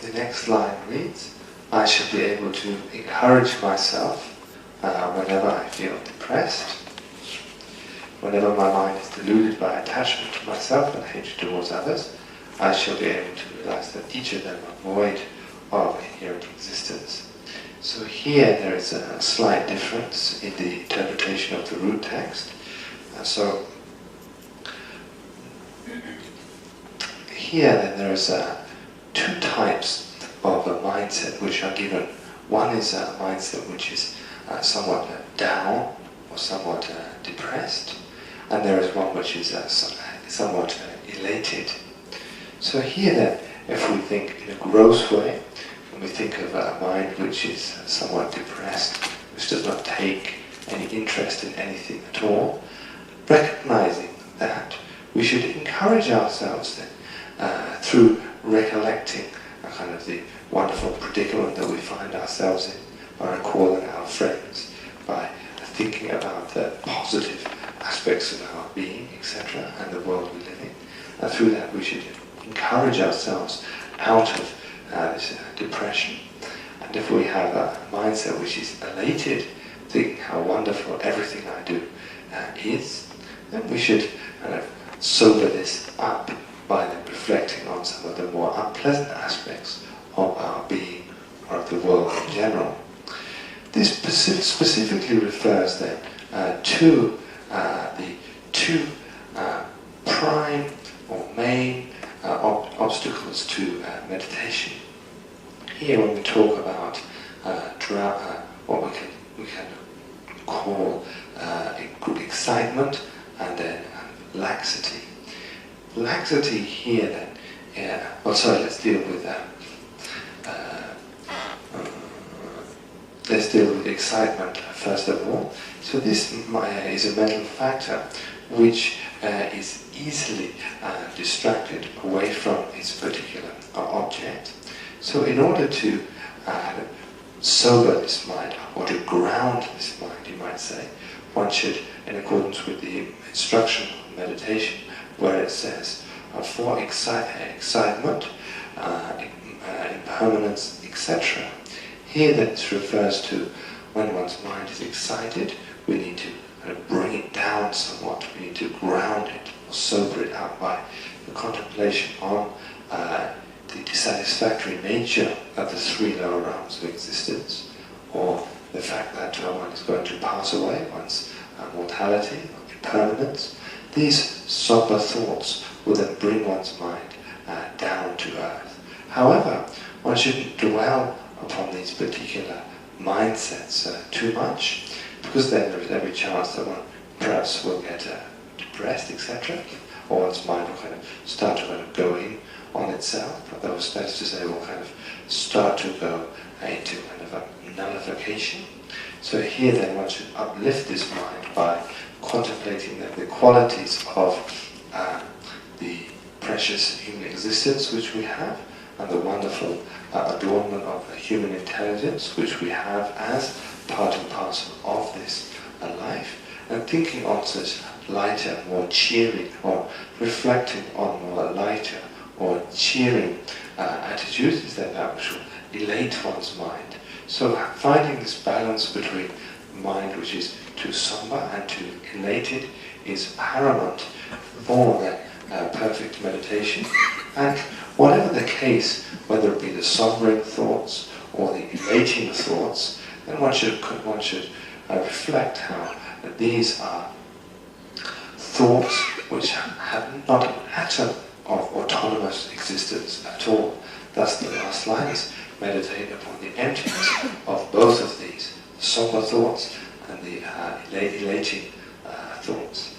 The next line reads, I shall be able to encourage myself whenever I feel depressed. Whenever my mind is deluded by attachment to myself and hatred towards others, I shall be able to realize that each of them are void of inherent existence. So here there is a slight difference in the interpretation of the root text. So here then there is two types of a mindset which are given. One is a mindset which is somewhat down or somewhat depressed, and there is one which is somewhat elated. So here then, if we think in a gross way, when we think of a mind which is somewhat depressed, which does not take any interest in anything at all, recognizing that we should encourage ourselves then through recollecting kind of the wonderful predicament that we find ourselves in, by recalling our friends, by thinking about the positive aspects of our being, etc., and the world we live in. And through that we should encourage ourselves out of this depression. And if we have a mindset which is elated, thinking how wonderful everything I do is, then we should kind of sober this up by then reflecting on some of the more unpleasant aspects of our being or of the world in general. This specifically refers then to the two prime or main obstacles to meditation. Here when we talk about what we can call excitement and then laxity. Laxity here then, let's deal with excitement first of all. So this is a mental factor which is easily distracted away from its particular object. So in order to sober this mind, or to ground this mind, you might say, one should, in accordance with the instruction of meditation, where it says, for excitement, impermanence, etc. Here that refers to when one's mind is excited, we need to kind of bring it down somewhat, we need to ground it, or sober it up by the contemplation on the dissatisfactory nature of the three lower realms of existence, or the fact that one is going to pass away, one's mortality, impermanence. These somber thoughts will then bring one's mind down to earth. However, one shouldn't dwell upon these particular mindsets too much, because then there is every chance that one perhaps will get depressed, etc., or one's mind will kind of start to kind of go in on itself, but that is to say will kind of start to go into kind of a nullification. So here then one should uplift this mind by contemplating the qualities of the precious human existence which we have, and the wonderful adornment of human intelligence which we have as part and parcel of this life, and thinking on such lighter, more cheering, or reflecting on more lighter or cheering attitudes, is that which will elate one's mind. So finding this balance between mind which is too somber and too elated is paramount for that perfect meditation. And whatever the case, whether it be the sombering thoughts or the elating thoughts, then one should reflect how these are thoughts which have not an atom of autonomous existence at all. Thus the last line is meditate upon the emptiness of both of these, the somber thoughts and the elating thoughts.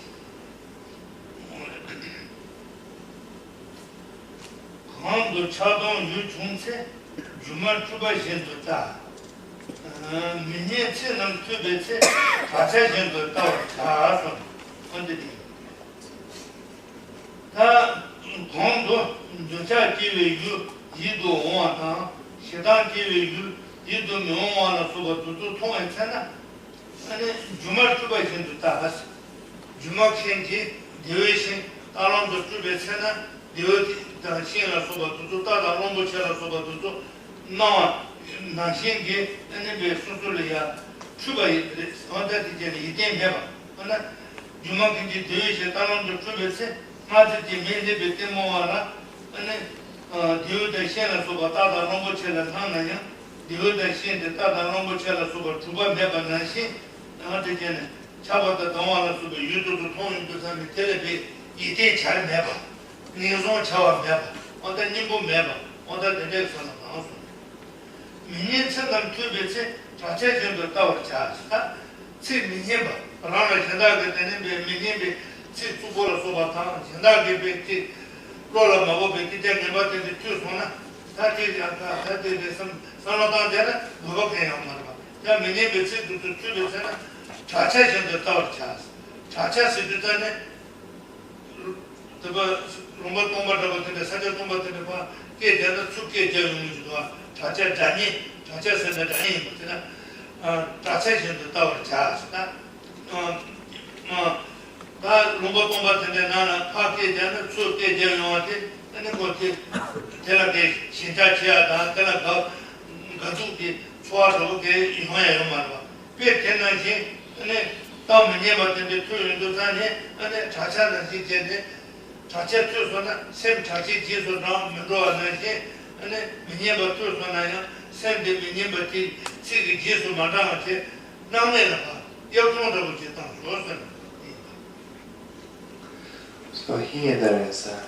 So here there is a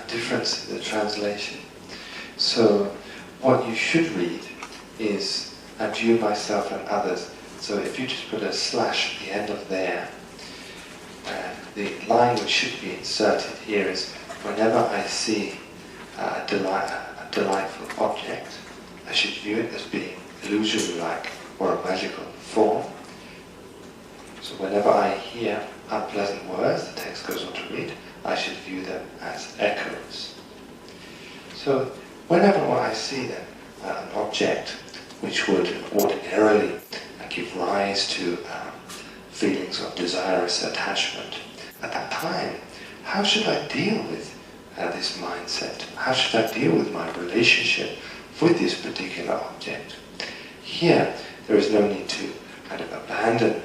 difference in the translation. So what you should read is adieu myself and others. So if you just put a slash at the end of there, the line which should be inserted here is whenever I see a delightful object, I should view it as being illusory-like or a magical form. So whenever I hear unpleasant words, the text goes on to read, I should view them as echoes. So whenever I see them, an object which would ordinarily give rise to feelings of desirous attachment, at that time, how should I deal with this mindset? How should I deal with my relationship with this particular object? Here, there is no need to kind of abandon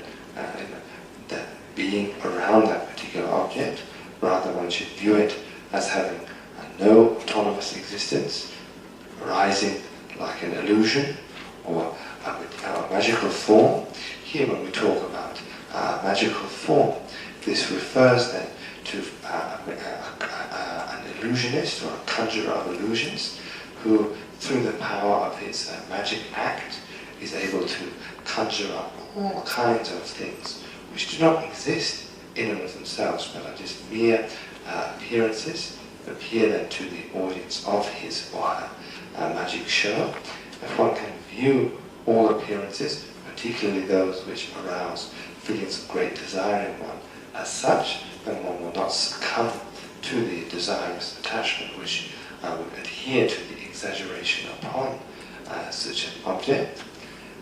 the being around that particular object. Rather, one should view it as having no autonomous existence, arising like an illusion or a magical form. Here, when we talk about magical form, this refers then to an illusionist or a conjurer of illusions who, through the power of his magic act, is able to conjure up all kinds of things which do not exist in and of themselves, but are just mere appearances, appear then to the audience of his or her magic show. If one can view all appearances, particularly those which arouse feelings of great desire in one, as such, then one will not succumb to the desirous attachment which would adhere to the exaggeration upon such an object.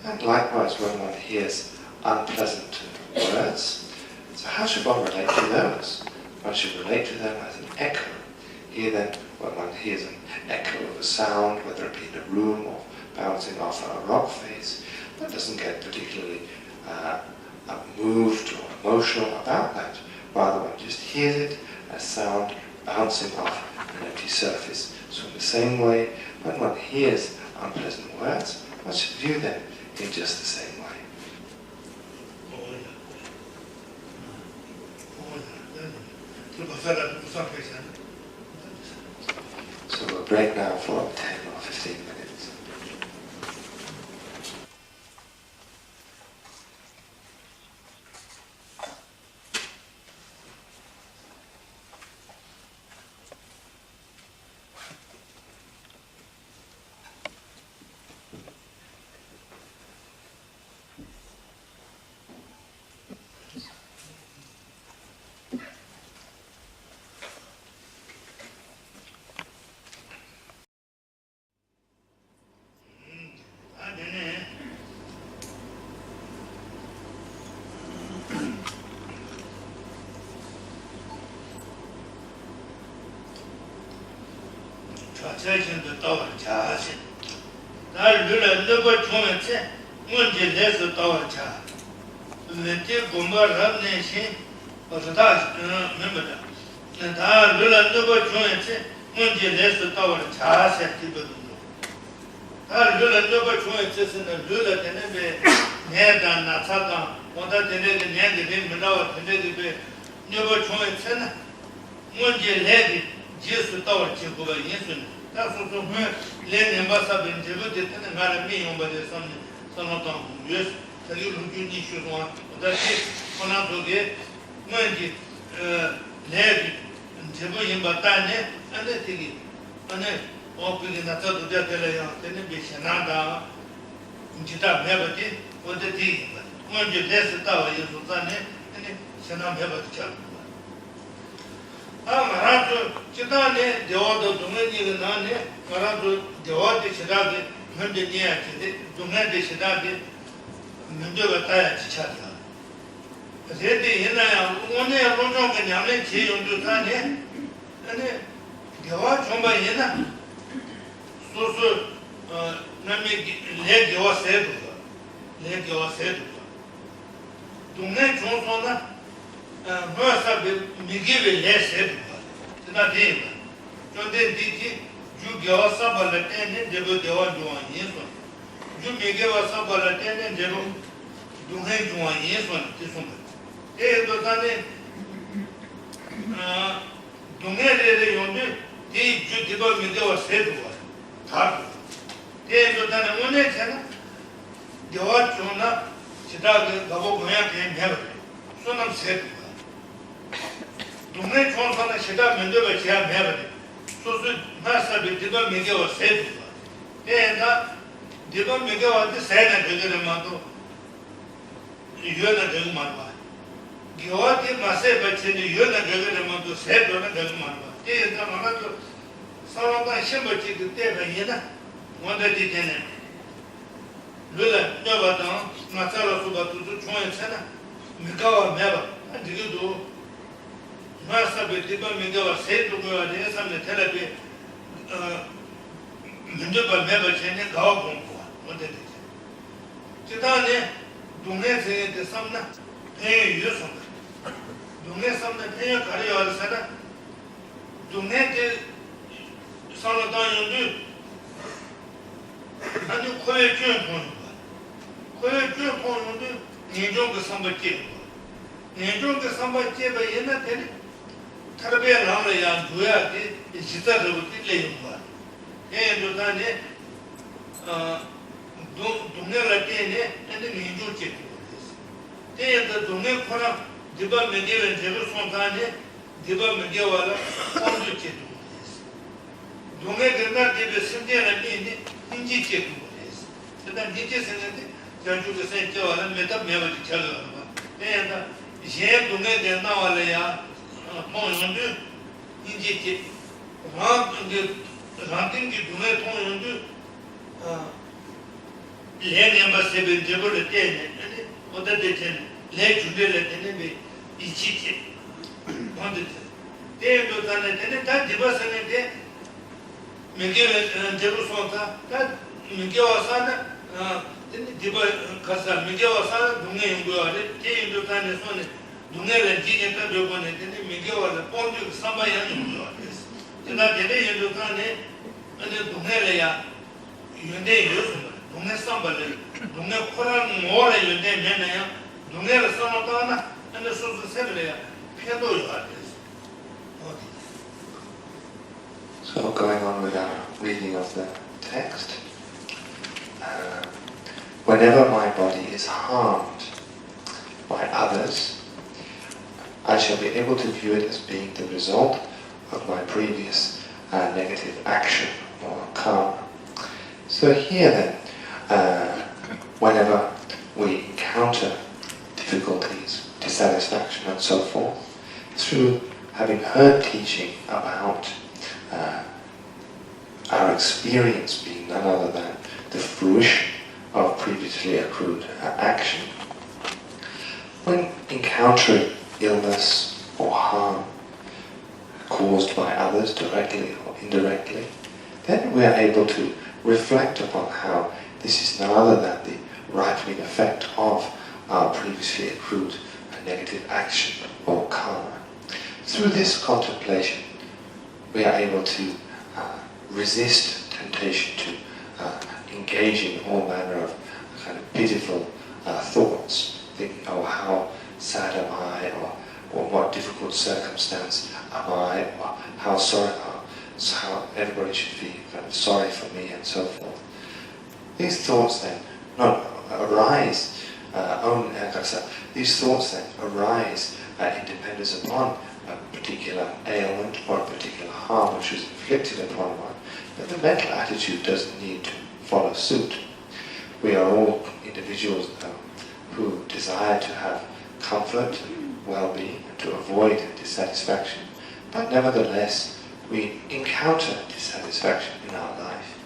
And likewise, when one hears unpleasant words, So how should one relate to those? One should relate to them as an echo. Here then, when one hears an echo of a sound, whether it be in a room or bouncing off a rock face, one doesn't get particularly moved or emotional about that. Rather, one just hears it as sound bouncing off an empty surface. So in the same way, when one hears unpleasant words, one should view them in just the same way. So we'll break now for 10 or 15 minutes. 자신도 또 자신 날 늘어 너버 총에 문제 내서 또 자. 근데 공부를 신 어서 다 멤버다. 다 늘어 너버 총에 문제 내서 또 자신 기분도. 다 늘어 너버 총에 쓰는 늘어 되는 게 내가 나타나 뭔가 되는 게 내가 된다고 되는 게 너버 총에 쓰는 문제 내기 제수 또 지고가 예수는 that's what learning about something to do it and not me on the some of them. Yes, tell you look you should want that one out to get money levy and table in Batane and the ticket. And then opening the third of the television and Jita Mevati or the tea. When you less the tower, you Sultane and Shanam have a child. Marato Chitane, the order to many Nane, Marato, the order Shidagi, Mendenia, Dumende Shidagi, Mendova Chata. Zeti Hina, only a Rojo and Yame, Chi on the Tane, and the watch on by Hina. So, Nami, leg your said, leg your said. Dumne Jonsona. Mercer me give a less head. Not him. So then did you give us some attendant, they will go on to one year. You may give us some attendant, they will do hang to 1 year. This one. They do that. Don't get it on it. They give me the said one. They do that one channel. The watch on that. Chicago, the Bob and heaven. So I'm said. 동네 총선의 시다 면접을 제안해야 돼. 소수 마사비 디바 메게와 세트. 내가 디바 메게와한테 세나 되게만도 이거는 되고 말아. 기와티 마세 버치니 이거는 되게만도 세도는 되고 말아. 이게 아마도 사람과 심벌지 그때가 얘나 원대지 되네. 르라 녀바다 나타로 수바도 총했잖아. 미가와 매바. 이게도 마사비 디바 메게와 세도가 내삼네 텔레비 면접을 매버체네 가고 공부 원대지. 지단에 동네에서 삼나 배 유선. 동네 삼나 배 가려서 살아. 동네에 살아다니는데 아니 코에 쥐어 보는 거야. 코에 쥐어 보는데 내종 그 삼벌지. 내종 그 삼벌지가 옛날 때는 타르베 나오야 두야지 지자도 til레인 거야. 얘도 다네 동네를 때네 근데 내종 찍고 그랬어. 얘도 동네 코나 디바 메디를 제로 손다네 디바 메디와라 손도 찍고 그랬어. 동네 근나 디베 신대는 니 인지 찍고 그랬어. 그다음 인지 생각에 저쪽에 생겨와 메타 메버지 쳐서 얘가 제 동네 나와라야 통연도 인지 ranting dunne 통연도 레nem바 세벤 제벌 때네 어디 되는 레 주데를 때네 이치지 뭔데 대도 단에 되는 다 디버스는데 미게 제루소타 다 미게 와서는 디버 가서 미게 와서 동네 연구하래 대도 단에 손에 동네를 지내다 되고는 되는 미게 와서 본주 삼바야 연구하래 제가 대대 연구 단에 근데 동네래야 연대 요즘 동네 삼바를 동네 코란 뭐래 연대 면에요 동네를 써놓다나 근데 소소 세래야 패도요 하래 So going on with our reading of the text, whenever my body is harmed by others, I shall be able to view it as being the result of my previous negative action or karma. So here then, whenever we encounter difficulties, dissatisfaction and so forth, through having heard teaching about our experience being none other than the fruition of previously accrued action. When encountering illness or harm caused by others directly or indirectly, then we are able to reflect upon how this is none other than the ripening effect of our previously accrued negative action or karma. Through this contemplation, we are able to resist temptation to engage in all manner of kind of pitiful thoughts, thinking, oh, how sad am I, or what difficult circumstance am I, or how sorry, how everybody should be kind of sorry for me, and so forth. These thoughts then not arise these thoughts then arise in dependence upon a particular ailment or a particular harm which is inflicted upon one, but the mental attitude doesn't need to follow suit. We are all individuals who desire to have comfort, well-being, and to avoid dissatisfaction, but nevertheless we encounter dissatisfaction in our life.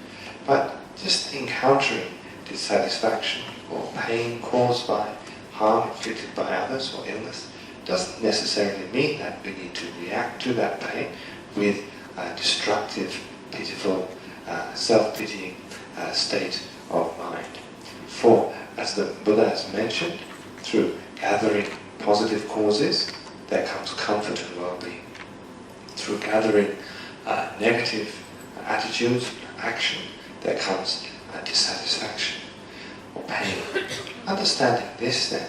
But just encountering dissatisfaction or pain caused by harm inflicted by others or illness doesn't necessarily mean that we need to react to that pain with a destructive, pitiful, self-pitying state of mind. For, as the Buddha has mentioned, through gathering positive causes, there comes comfort and well-being. Through gathering negative attitudes, action, there comes dissatisfaction or pain. Understanding this then,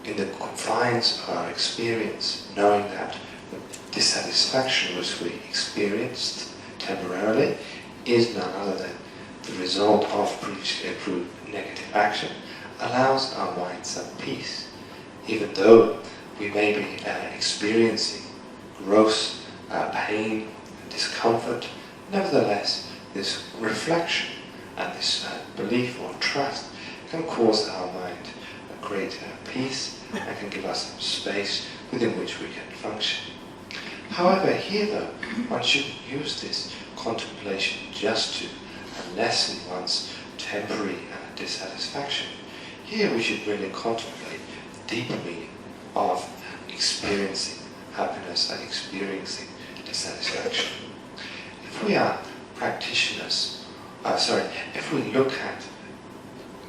in the confines of our experience, knowing that the dissatisfaction which we experienced temporarily is none other than the result of previously accrued negative action, allows our mind some peace. Even though we may be experiencing gross pain and discomfort, nevertheless this reflection and this belief or trust can cause our mind a great peace and can give us some space within which we can function. However, here though, one shouldn't use this contemplation just to lessen one's temporary dissatisfaction. Here we should really contemplate the deeper meaning of experiencing happiness and experiencing dissatisfaction. If we are practitioners, if we look at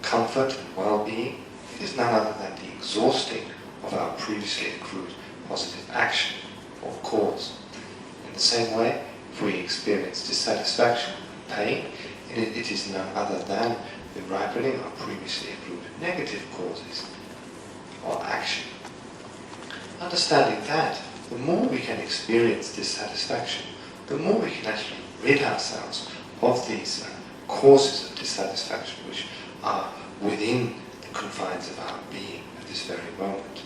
comfort and well-being, it is none other than the exhausting of our previously accrued positive action or cause. In the same way, if we experience dissatisfaction and pain, it is none other than the ripening of previously accrued negative causes or action. Understanding that, the more we can experience dissatisfaction, the more we can actually rid ourselves of these causes of dissatisfaction which are within the confines of our being at this very moment.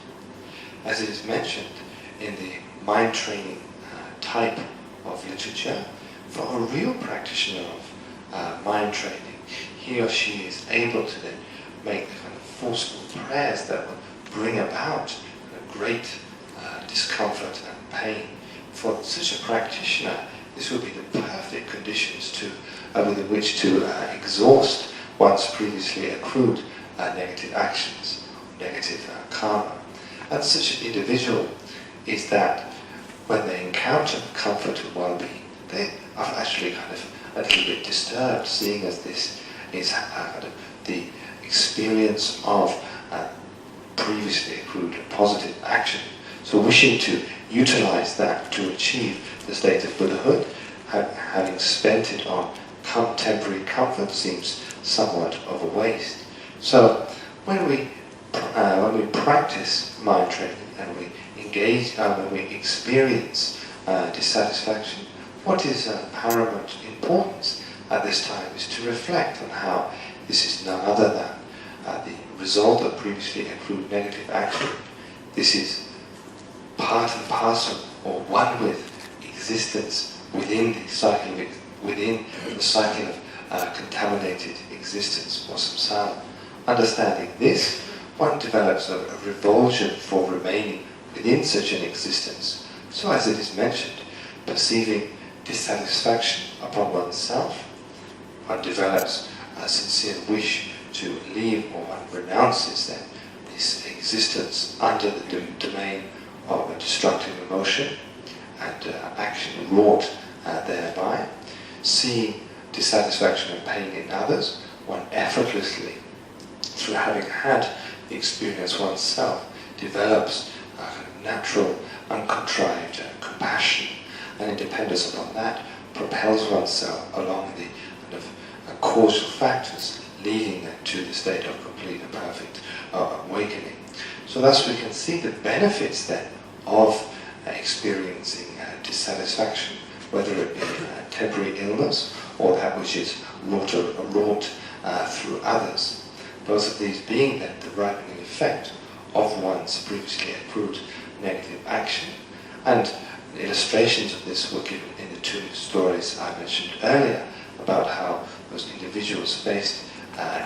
As it is mentioned in the mind training type of literature, for a real practitioner of mind training, he or she is able to then make the kind of forceful prayers that will bring about a great discomfort and pain. For such a practitioner, this will be the perfect conditions within which to exhaust one's previously accrued negative actions, negative karma. And such an individual is that when they encounter comfort and well-being, they are actually kind of a little bit disturbed, seeing as this is kind of the experience of previously accrued positive action. So wishing to utilize that to achieve the state of Buddhahood, having spent it on temporary comfort seems somewhat of a waste. So when we practice mind training and we engage, when we experience dissatisfaction, what is paramount importance at this time is to reflect on how this is none other than the result of previously accrued negative action. This is part and parcel, or one with existence within the cycle of contaminated existence or samsara. Understanding this, one develops a revulsion for remaining within such an existence. So as it is mentioned, perceiving dissatisfaction upon oneself, one develops a sincere wish to leave, or one renounces then this existence under the domain of a destructive emotion and action wrought thereby. Seeing dissatisfaction and pain in others, one effortlessly, through having had the experience oneself, develops a kind of natural, uncontrived compassion, and in dependence upon that, propels oneself along the kind of causal factors leading to the state of complete and perfect awakening. So thus we can see the benefits then of experiencing dissatisfaction, whether it be temporary illness or that which is wrought through others. Both of these being then the ripening effect of one's previously accrued negative action. And illustrations of this were given in the two stories I mentioned earlier about how those individuals faced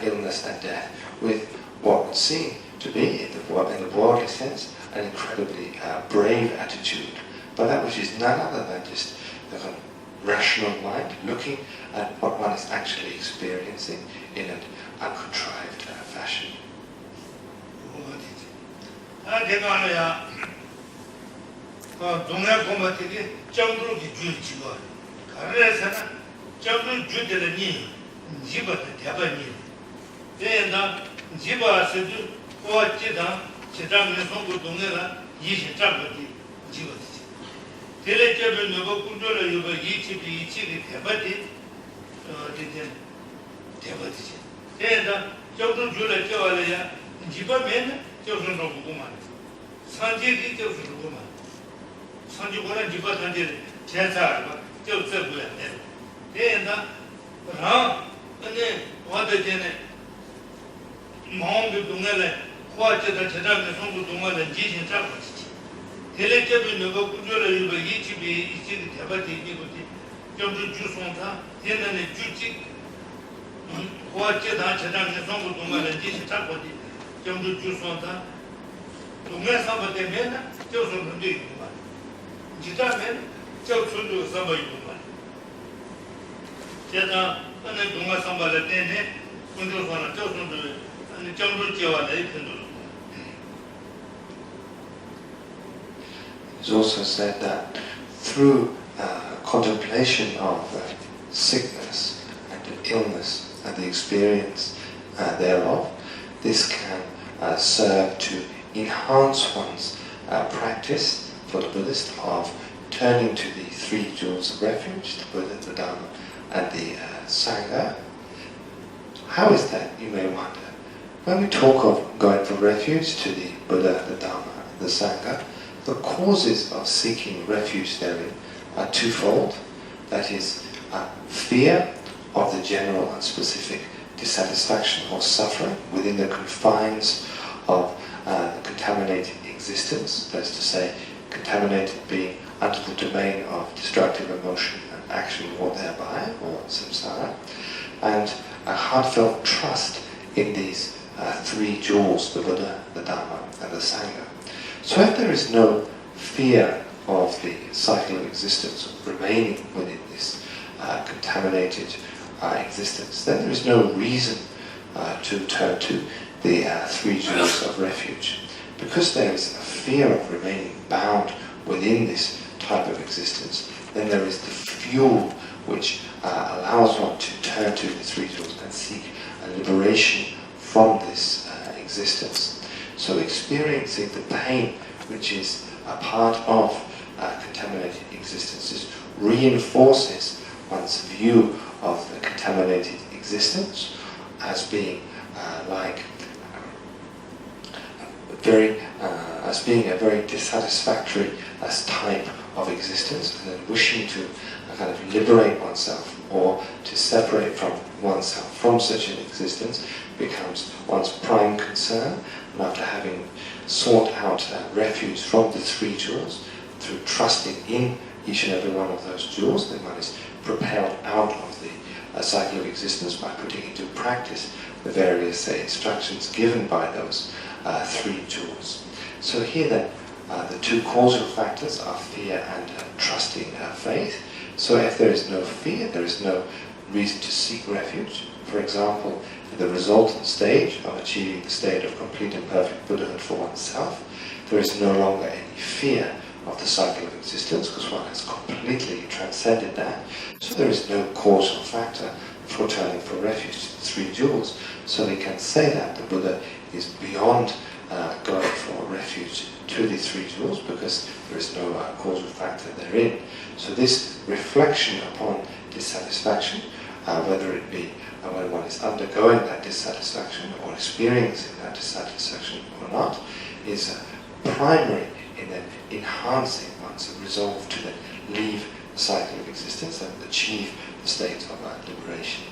illness and death with what would seem to be, in the worldly sense, an incredibly brave attitude, but that which is none other than just the kind of rational mind looking at what one is actually experiencing in an uncontrived fashion. It's also said that through contemplation of sickness and illness and the experience thereof, this can serve to enhance one's practice for the Buddhist of turning to the three jewels of refuge, the Buddha, the Dharma, and the Sangha. How is that, you may wonder? When we talk of going for refuge to the Buddha, the Dharma, and the Sangha, the causes of seeking refuge therein are twofold. That is, fear of the general and specific dissatisfaction or suffering within the confines of contaminated existence, that is to say, contaminated being under the domain of destructive emotion and action wrought thereby, or samsara, and a heartfelt trust in these three jewels, the Buddha, the Dharma, and the Sangha. So if there is no fear of the cycle of existence remaining within this contaminated existence, then there is no reason to turn to the three jewels of refuge. because there is a fear of remaining bound within this type of existence, then there is the fuel which allows one to turn to the three jewels and seek a liberation from this existence. So experiencing the pain which is a part of contaminated existences reinforces one's view of the contaminated existence as being a very dissatisfactory type of existence, and then wishing to kind of liberate oneself or to separate from oneself from such an existence becomes one's prime concern. And after having sought out refuge from the three jewels, through trusting in each and every one of those jewels, then one is propelled out of the cycle of existence by putting into practice the various instructions given by those three jewels. So here then, the two causal factors are fear and trusting faith. So if there is no fear, there is no reason to seek refuge. For example, in the resultant stage of achieving the state of complete and perfect Buddhahood for oneself, there is no longer any fear of the cycle of existence because one has completely transcended that. So there is no causal factor for turning for refuge to the three jewels. So we can say that the Buddha is beyond going for refuge to the three jewels because there is no causal factor therein. So this reflection upon dissatisfaction, whether it be when one is undergoing that dissatisfaction or experiencing that dissatisfaction or not, is primary in then enhancing one's resolve to then leave the cycle of existence and achieve the state of liberation.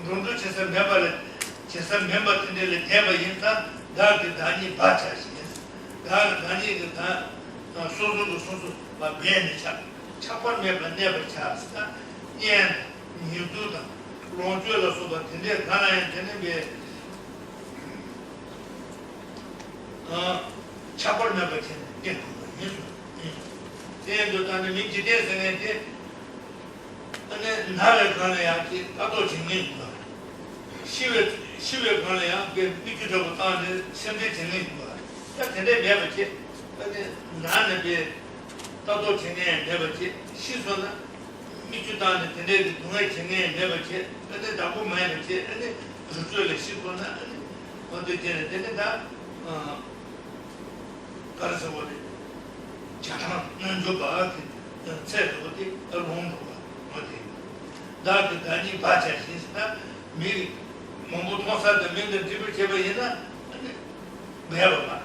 rundu chesa member tindele Denma yinta dar ke dani bacha shis dar dani ke da soso ba ben cha chapon member never chasta yen yudu da Locho la so ba tinde kana yen tene be chapon member tinde yen do tane mi jide sene ane nare kana ya ki tato jingin ba shiwe kana ya ke mikito ko tane semde jingin ba ya tende be ba che ane nane be tato jingin be ba che shiso na mikito tane tende dunga jingin be ba che ane dabu mai ba che ane rujo le shiso na ane onde tende da karasa bole jatama nanjo ba ke tse do de rongo da dani bacha shista mi mongo tosa de mende tibu cheba yina bheva ma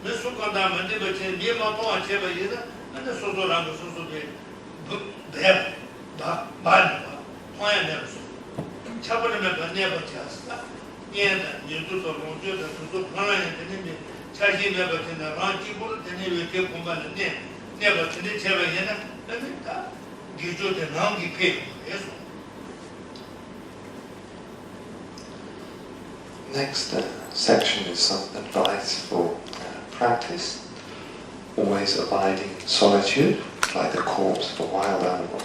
me sukanda mende bache mi ma to cheba yina ane soso rang soso de bheva ba hoya ne so chabane me bane bacha sta yena yudu to monjo da to phana ne ne chaji me bache na ranti bol de ne weke kumba ne bache ne cheba yina ane ta gijo de nangi pe eso. Next section is some advice for practice. Always abiding in solitude, like the corpse of a wild animal.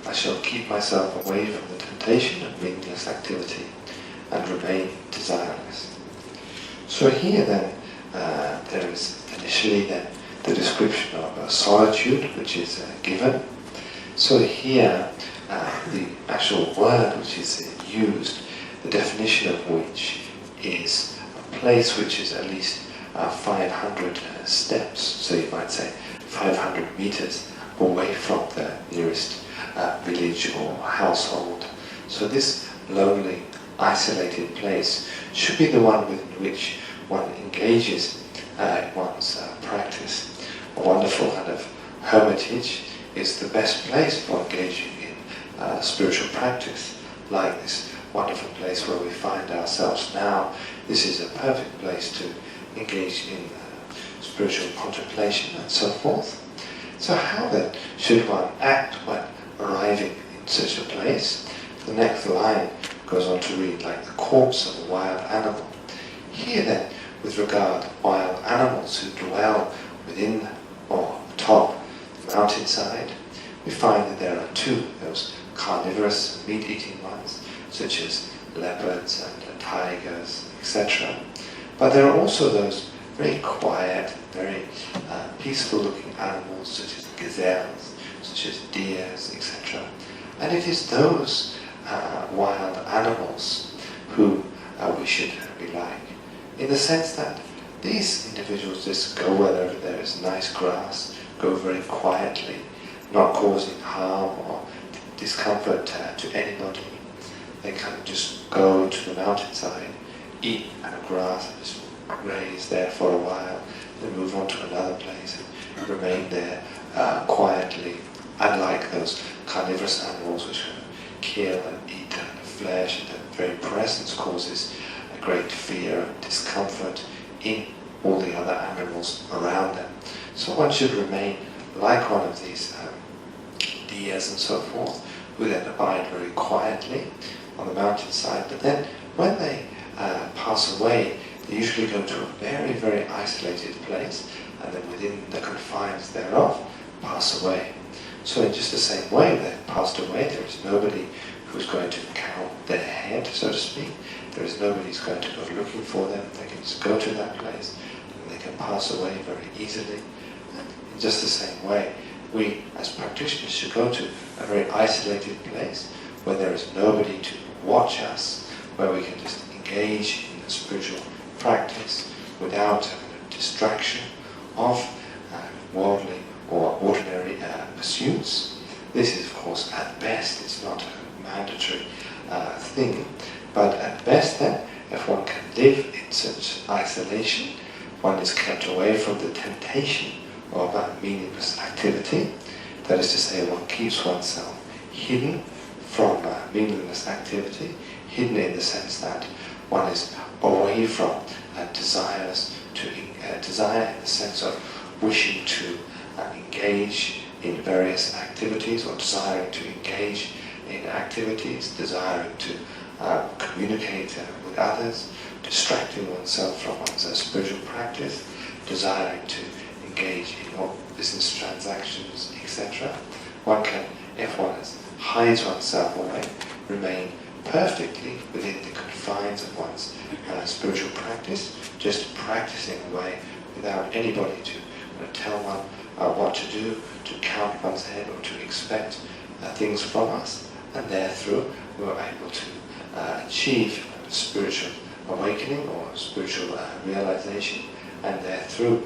I shall keep myself away from the temptation of meaningless activity and remain desireless. So here then, there is initially then the description of solitude, which is given. So here, the actual word which is used, the definition of which is a place which is at least 500 steps, so you might say 500 meters away from the nearest village or household. So this lonely, isolated place should be the one within which one engages in one's practice. A wonderful kind of hermitage is the best place for engaging in spiritual practice, like this wonderful place where we find ourselves now. This is a perfect place to engage in spiritual contemplation and so forth. So how then should one act when arriving in such a place? The next line goes on to read, like the corpse of a wild animal. Here then, with regard to wild animals who dwell within or atop the mountainside, we find that there are two, those carnivorous meat-eating ones, such as leopards and tigers, etc. But there are also those very quiet, very peaceful-looking animals, such as gazelles, such as deers, etc. And it is those wild animals who we should be like, in the sense that these individuals just go wherever there is nice grass, go very quietly, not causing harm or discomfort to anybody. They kind of just go to the mountainside, eat at the grass, and just graze there for a while, then move on to another place and remain there quietly, unlike those carnivorous animals which kind of kill and eat the flesh, and the very presence causes a great fear and discomfort in all the other animals around them. So one should remain like one of these deers and so forth, who then abide very quietly on the mountainside, but then when they pass away, they usually go to a very, very isolated place, and then within the confines thereof, pass away. So in just the same way they've passed away, there is nobody who's going to count their head, so to speak. There is nobody who's going to go looking for them. They can just go to that place, and they can pass away very easily. And in just the same way, we as practitioners should go to a very isolated place where there is nobody to watch us, where we can just engage in the spiritual practice without distraction of worldly or ordinary pursuits. This is, of course, at best, it's not a mandatory thing, but at best then, if one can live in such isolation, one is kept away from the temptation of meaningless activity. That is to say, one keeps oneself hidden from meaningless activity, hidden in the sense that one is away from desires to desire in the sense of wishing to engage in various activities, or desiring to engage in activities, desiring to communicate with others, distracting oneself from one's spiritual practice, desiring to engage in all business transactions, etc. One can, if one hides oneself away, remain perfectly within the confines of one's spiritual practice, just practicing away without anybody to tell one what to do, to count one's head, or to expect things from us. And therefore we are able to achieve spiritual awakening or spiritual realization, and therefore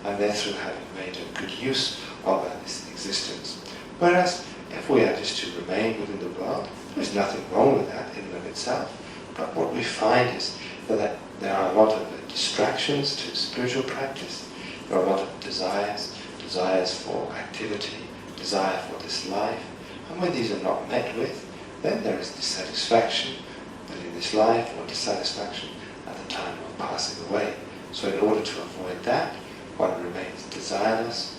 having made a good use of this existence. Whereas if we are just to remain within the world, there is nothing wrong with that in and of itself. But what we find is that there are a lot of distractions to spiritual practice. There are a lot of desires for activity, desire for this life. And when these are not met with, then there is dissatisfaction within this life, or dissatisfaction at the time of passing away. So in order to avoid that, one remains desireless,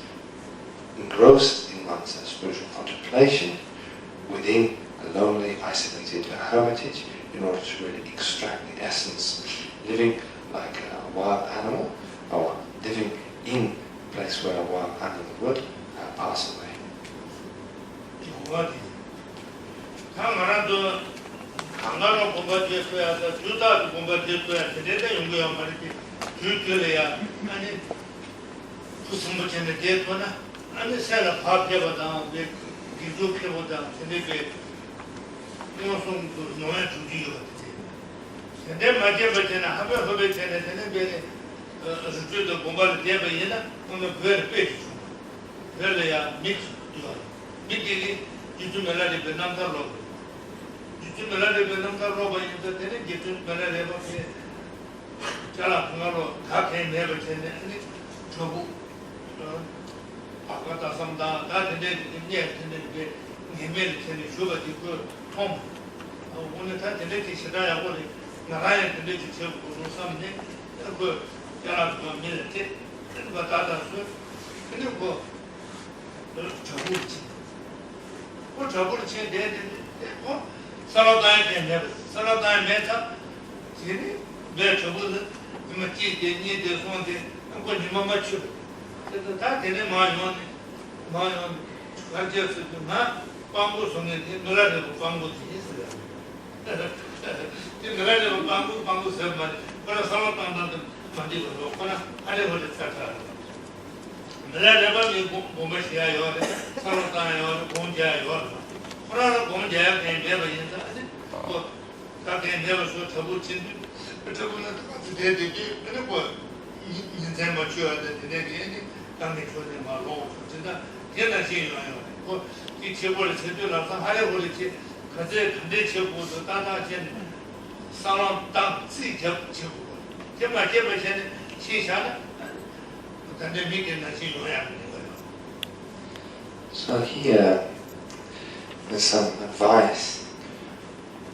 engrossed in one's spiritual contemplation within a lonely, isolated hermitage, in order to really extract the essence, living like a wild animal, or living in a place where a wild animal would pass away. So here, there's some advice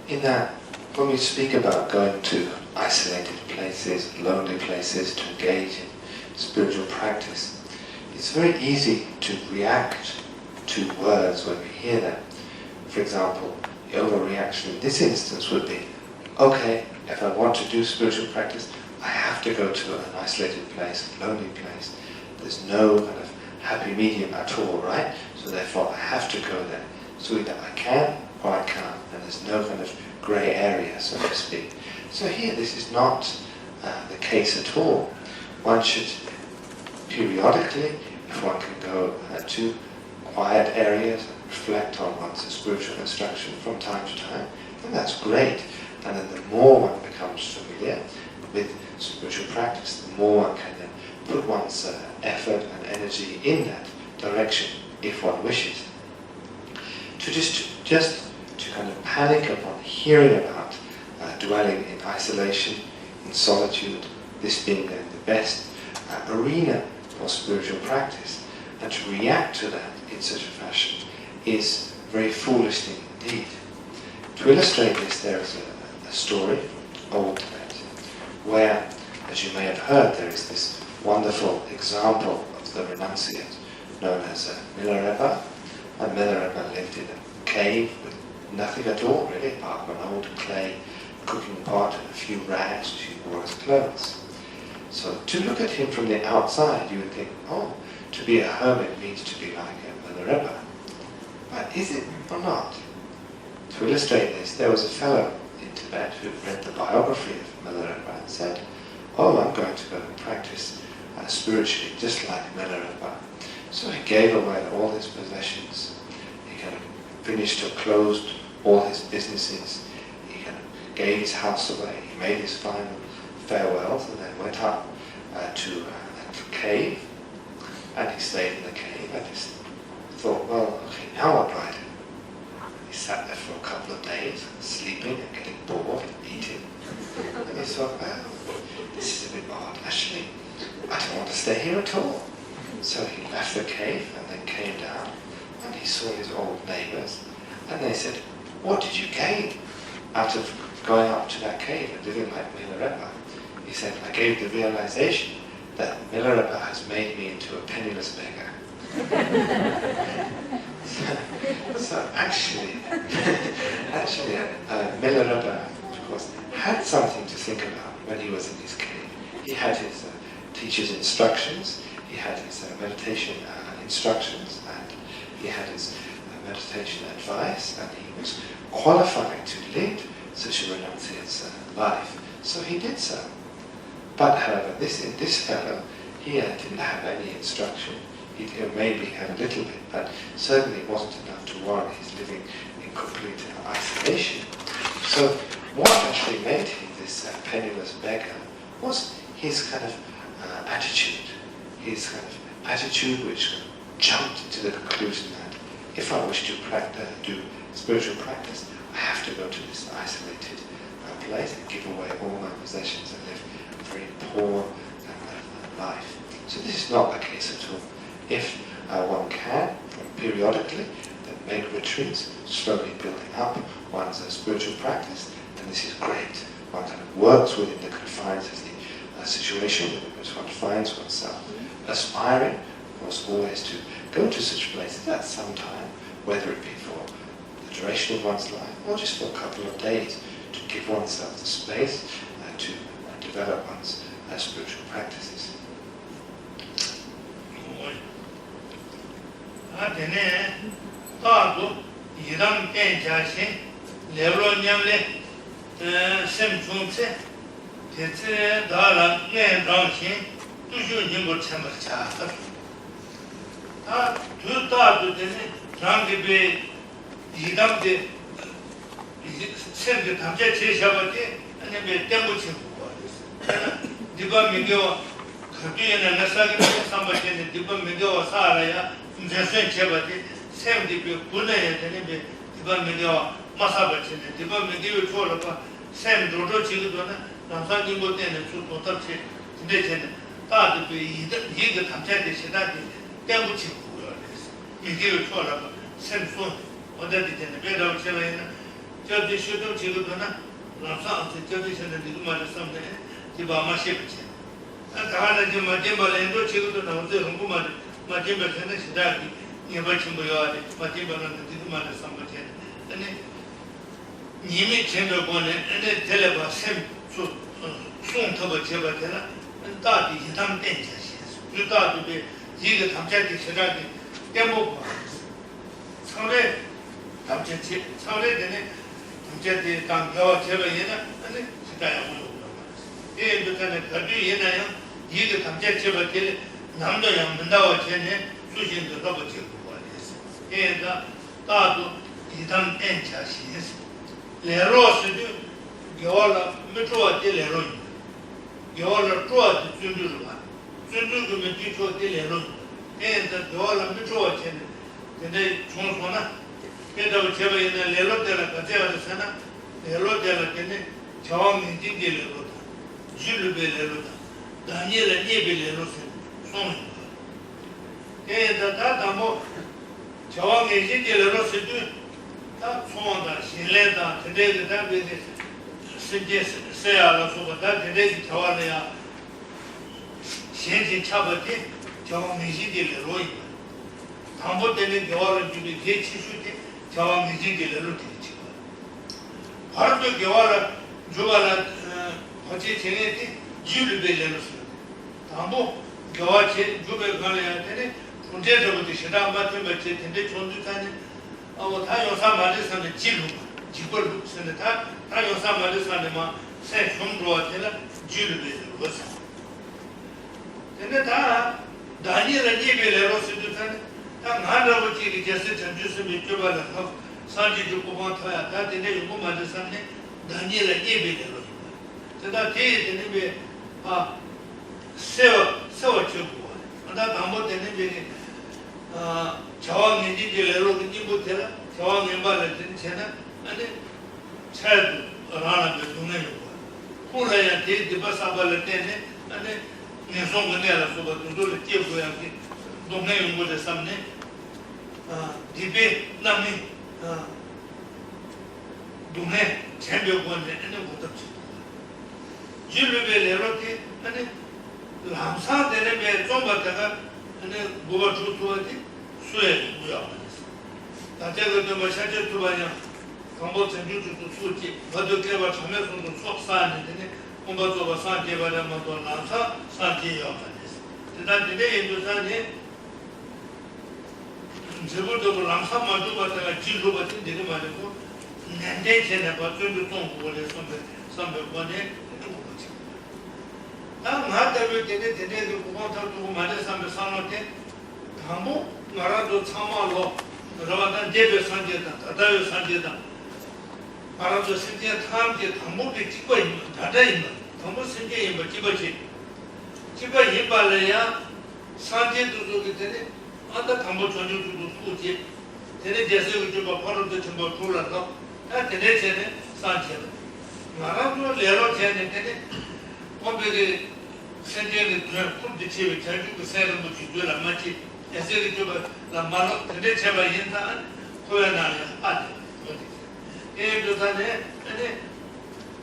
in that when we speak about going to isolated places, lonely places to engage in spiritual practice, it's very easy to react to words when we hear them. For example, the overreaction in this instance would be, okay, if I want to do spiritual practice, I have to go to an isolated place, a lonely place. There's no kind of happy medium at all, right? So therefore I have to go there. So either I can or I can't, and there's no kind of grey area, so to speak. So here this is not the case at all. One should periodically, if one can go to quiet areas and reflect on one's spiritual instruction from time to time, then that's great. And then the more one becomes familiar with spiritual practice, the more one can then put one's effort and energy in that direction, if one wishes. To just to kind of panic upon hearing about dwelling in isolation, in solitude, this being the best arena for spiritual practice, and to react to that in such a fashion is very foolish thing indeed. To illustrate this, there is a story from Old Tibet, where, as you may have heard, there is this wonderful example of the renunciate known as Milarepa. And Milarepa lived in a cave with nothing at all, really, apart from an old clay cooking pot and a few rags which he wore as clothes. So to look at him from the outside, you would think, oh, to be a hermit means to be like a Milarepa. But is it or not? To illustrate this, there was a fellow in Tibet who read the biography of Milarepa and said, oh, I'm going to go and practice spiritually just like Milarepa. So he gave away all his possessions. He kind of finished or closed all his businesses. He kind of gave his house away. He made his final farewells and then went up to a cave. And he stayed in the cave and he thought, well, okay, now what do I do? He sat there for a couple of days, sleeping and getting bored and eating. And he thought, well, this is a bit odd. Actually, I don't want to stay here at all. So he left the cave and then came down and he saw his old neighbors. And they said, what did you gain out of going up to that cave and living like Milarepa? He said, I gave the realization that Milarepa has made me into a penniless beggar. so actually, Milarepa, of course, had something to think about when he was in his cave. He had his teacher's instructions, he had his meditation instructions, and he had his meditation advice, and he was qualified to lead such a renunciate's life. So he did so. But however, this fellow, he didn't have any instruction. He maybe had a little bit, but certainly it wasn't enough to warrant his living in complete isolation. So what actually made him this penniless beggar was his kind of attitude. His kind of attitude which jumped to the conclusion that if I wish to do spiritual practice, I have to go to this isolated place and give away all my possessions and live a very poor life. So this is not the case at all. If one can, periodically, then make retreats, slowly building up one's spiritual practice, then this is great. One kind of works within the confines of the situation in which one finds oneself, aspiring, of course, always to go to such places at some time, whether it be for the duration of one's life or just for a couple of days, to give oneself the space to develop one's spiritual practices. 다 소원다 신뢰다 대대가 답에 세야라 소바다 대대기 겨와야 신진 차버티 경미지들을 로이 담보 때는 겨와를 주기 대치수지 경미지들을 되지 바로 겨와라 주바라 같이 지내지 줄베려서 담보 겨와치 주베 가려야 되네 군대서부터 시다 맞는 거지 근데 존재하는 다 요사 말에서는 지루 지벌 쓰는 다 요사 말에서는 새 좀로한테는 줄베려서 근데 다 다니엘의 예배로 쓰듯한 다 나라버지 계속 전주스 밑쪽으로 산지 주고 타야 다 되네 요거 말에서는 다니엘의 예배로 다 대되는 게 세워 주고 나 담보 되는 게 저항이 지레로 니부터 저항이 말을 전체는 아니 잘 라나도 동네요 호라야 대디바사발을 때네 아니 내송근에라 소바도를 뛰고야기 동네요 거기 삼네 디베 남이 동네 제벽원에 있는 것도 줄베레로티 아니 람사 되는 게 좀바다가 아니 뭐가 좋도하지 수에 뭐야 나제가 좀 샤제 투바냐 강보 전주도 수지 어떻게와 참여선도 속사는데 공부도 산제바라만 또 람사 산제요 말이지 대단히 인도산에 저번도 람사만 좀 받다가 진로 같은 데를 말이고 nen데 제가 버튼도 통보를 선배번에 다 나다를 때에 대대도 고통도 많이 삼배상한테 담보 나라도 참아로 그러다 제배 산제다 다다요 산제다 말아도 신제 탐게 담보를 찍고 있는 다다 있는 담보 신제에 뭐 찍어지 찍어 이발래야 산제도 저기 되네 아다 담보 전주도 수지 되네 제세고 좀 바로도 좀 돌아서 다 되네 제네 산제 나라도 레로 되네 거기에 생계를 컴퓨터에 자주고 새로운 기술을 맞지 에세리 좀 라마로 근데 제가 인다 고야나야 아니 에 조사네 아니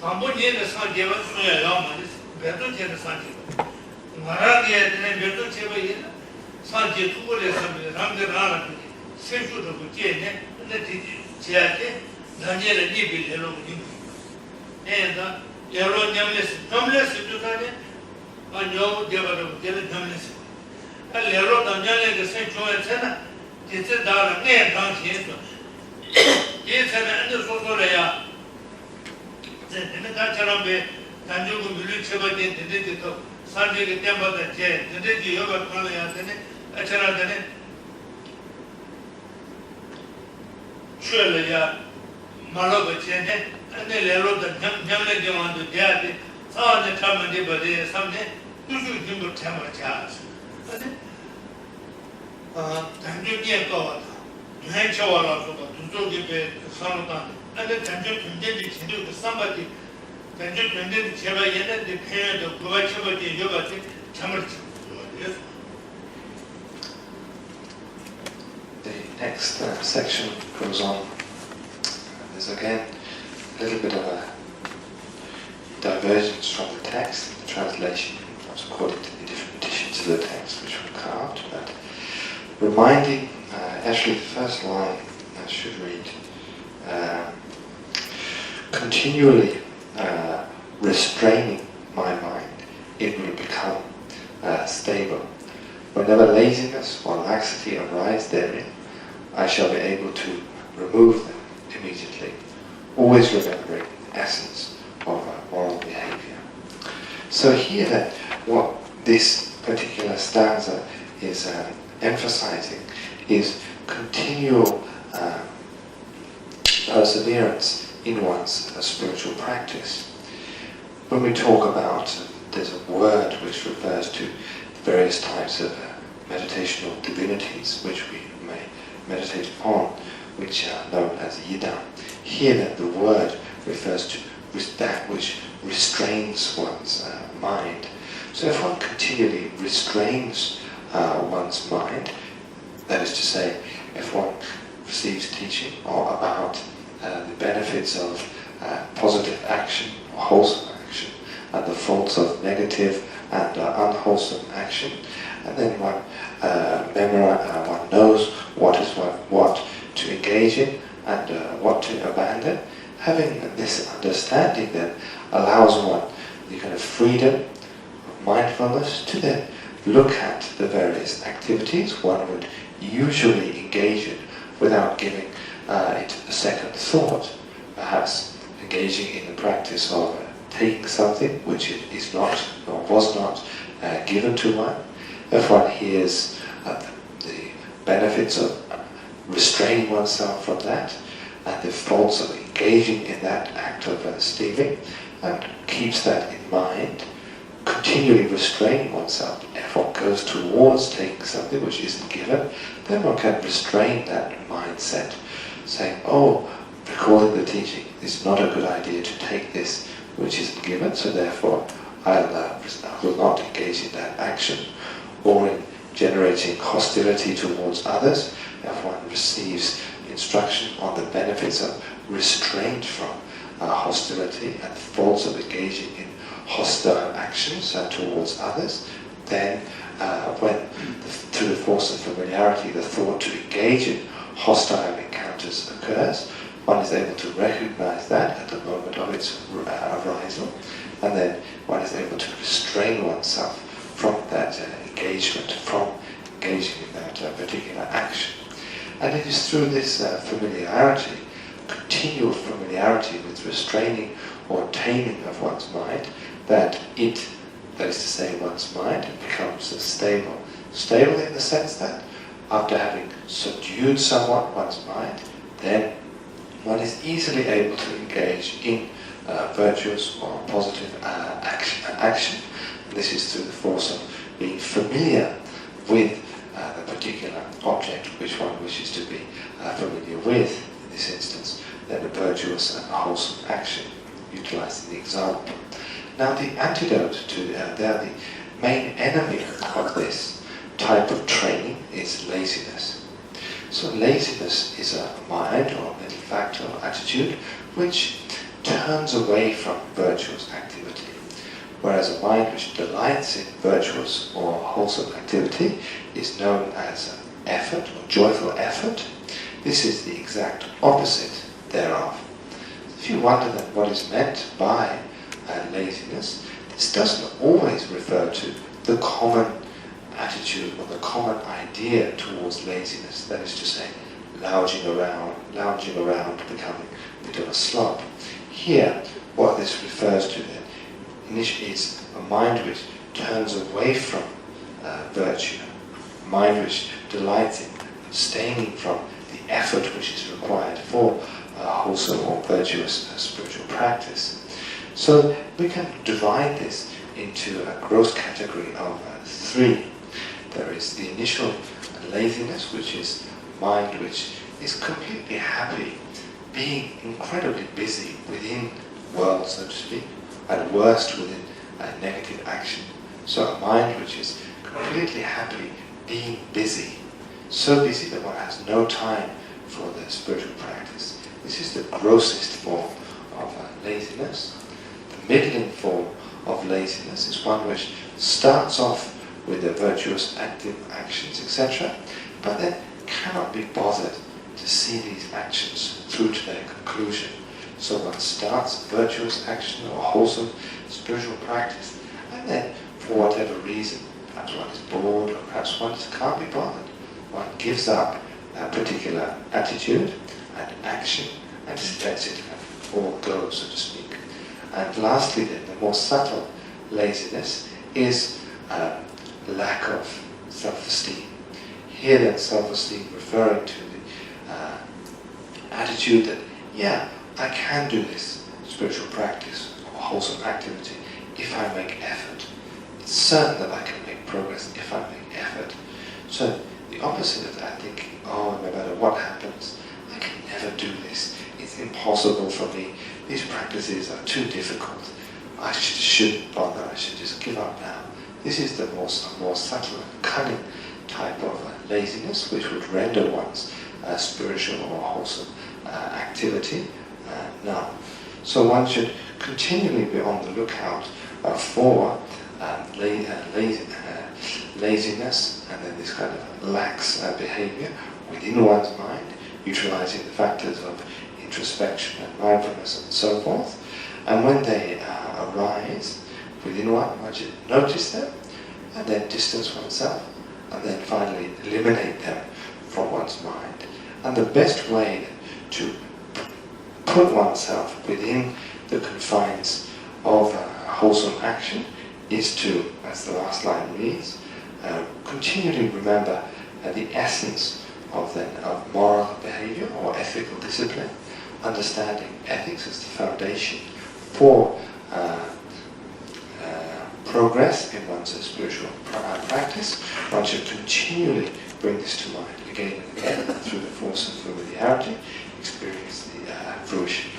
담보니에 산계와 소야야 말이지 배도 제는 산계 나라게 되는 배도 제가 인 산계 두고래서 남들하나 세주도 그게네 근데 제한테 다니엘의 니빌 해놓고 에다 여러 냠레스 조사네 아니요 대바로 대는 냠레스 레로 담냐네 그 생초에서는 진짜 다른 내 당시에서 예전에 안에 소소래야 제는 다처럼 배 단조금 물리 쳐버린 데데도 산지게 때마다 제 데데지 여가 걸어야 되네 아처럼되네 추려야 말로 제네 안에 레로도 냠내 경험도 돼야지 사안에 참는 데 버리 삼네 두수 dimbo 참아 자스 아니 단조기에 거와 해쳐와라서 두쪽에 배 산호다 아니 단조 굉장히 제대로 삼바디 단조 굉장히 제가 옛날에 배에도 그거 쳐버지 여가지 참을 지 The next section goes on. There's again a little bit of a divergence from the text. The translation was according to the different editions of the text which were cut out, but reminding, actually the first line I should read, continually restraining my mind, it will become stable. Whenever laziness or laxity arise therein, I shall be able to remove them immediately, always remembering the essence of moral behavior. So here, what this particular stanza is emphasizing is continual perseverance in one's spiritual practice. When we talk about, there's a word which refers to various types of meditational divinities which we may meditate upon, which are known as yidam. Here the word refers to that which restrains one's mind. So if one continually restrains one's mind, that is to say, if one receives teaching or about the benefits of positive action or wholesome action, and the faults of negative and unwholesome action, and then one one knows what to engage in and what to abandon. Having this understanding then allows one the kind of freedom of mindfulness to then look at the various activities one would usually engage in without giving it a second thought. Perhaps engaging in the practice of taking something which is not or was not given to one. If one hears the benefits of restraining oneself from that and the faults of engaging in that act of stealing, and keeps that in mind, continually restraining oneself. If one goes towards taking something which isn't given, then one can restrain that mindset, saying, oh, recalling the teaching, it's not a good idea to take this which isn't given, so therefore I will not engage in that action. Or in generating hostility towards others, if one receives instruction on the benefits of restraint from hostility and the faults of engaging in hostile actions towards others, then when through the force of familiarity the thought to engage in hostile encounters occurs, one is able to recognize that at the moment of its arisal, and then one is able to restrain oneself from that engagement, from engaging in that particular action. And it is through this familiarity, continual familiarity with restraining or taming of one's mind, that is to say one's mind, becomes stable. Stable in the sense that after having subdued somewhat one's mind, then one is easily able to engage in virtuous or positive action. And this is through the force of being familiar with the particular object which one wishes to be familiar with. In this instance, then a virtuous and wholesome action, utilizing the example. Now the antidote to the main enemy of this type of training is laziness. So laziness is a mind or a mental factor or attitude which turns away from virtuous activity, whereas a mind which delights in virtuous or wholesome activity is known as effort or joyful effort. This is the exact opposite thereof. If you wonder then what is meant by laziness, this doesn't always refer to the common attitude or the common idea towards laziness, that is to say, lounging around, becoming a bit of a slob. Here, what this refers to then is a mind which turns away from virtue, a mind which delights in abstaining from the effort which is required for wholesome or virtuous spiritual practice. So we can divide this into a gross category of three. There is the initial laziness, which is mind which is completely happy, being incredibly busy within the world, so to speak, at worst within negative action. So a mind which is completely happy being busy, so busy that one has no time for the spiritual practice. This is the grossest form of laziness. The middling form of laziness is one which starts off with the virtuous active actions, etc., but then cannot be bothered to see these actions through to their conclusion. So one starts virtuous action or wholesome spiritual practice, and then for whatever reason, perhaps one is bored or perhaps one just can't be bothered, one gives up that particular attitude and action and just lets it all go, so to speak. And lastly then, the more subtle laziness is lack of self-esteem. Here then, self-esteem referring to the attitude that, yeah, I can do this spiritual practice or wholesome activity if I make effort. It's certain that I can make progress if I make effort. So the opposite of that, thinking, oh, no matter what happens, I can never do this. It's impossible for me. These practices are too difficult. I shouldn't bother. I should just give up now. This is the more subtle and cunning type of laziness, which would render one's spiritual or wholesome activity now. So one should continually be on the lookout for laziness and then this kind of lax behavior within one's mind, utilizing the factors of introspection and mindfulness and so forth. And when they arise within one should notice them and then distance oneself and then finally eliminate them from one's mind. And the best way to put oneself within the confines of wholesome action is to, as the last line reads, continually remember the essence of moral behavior or ethical discipline, understanding ethics as the foundation for progress in one's spiritual practice. One should continually bring this to mind again and again through the force of familiarity, experience the fruition.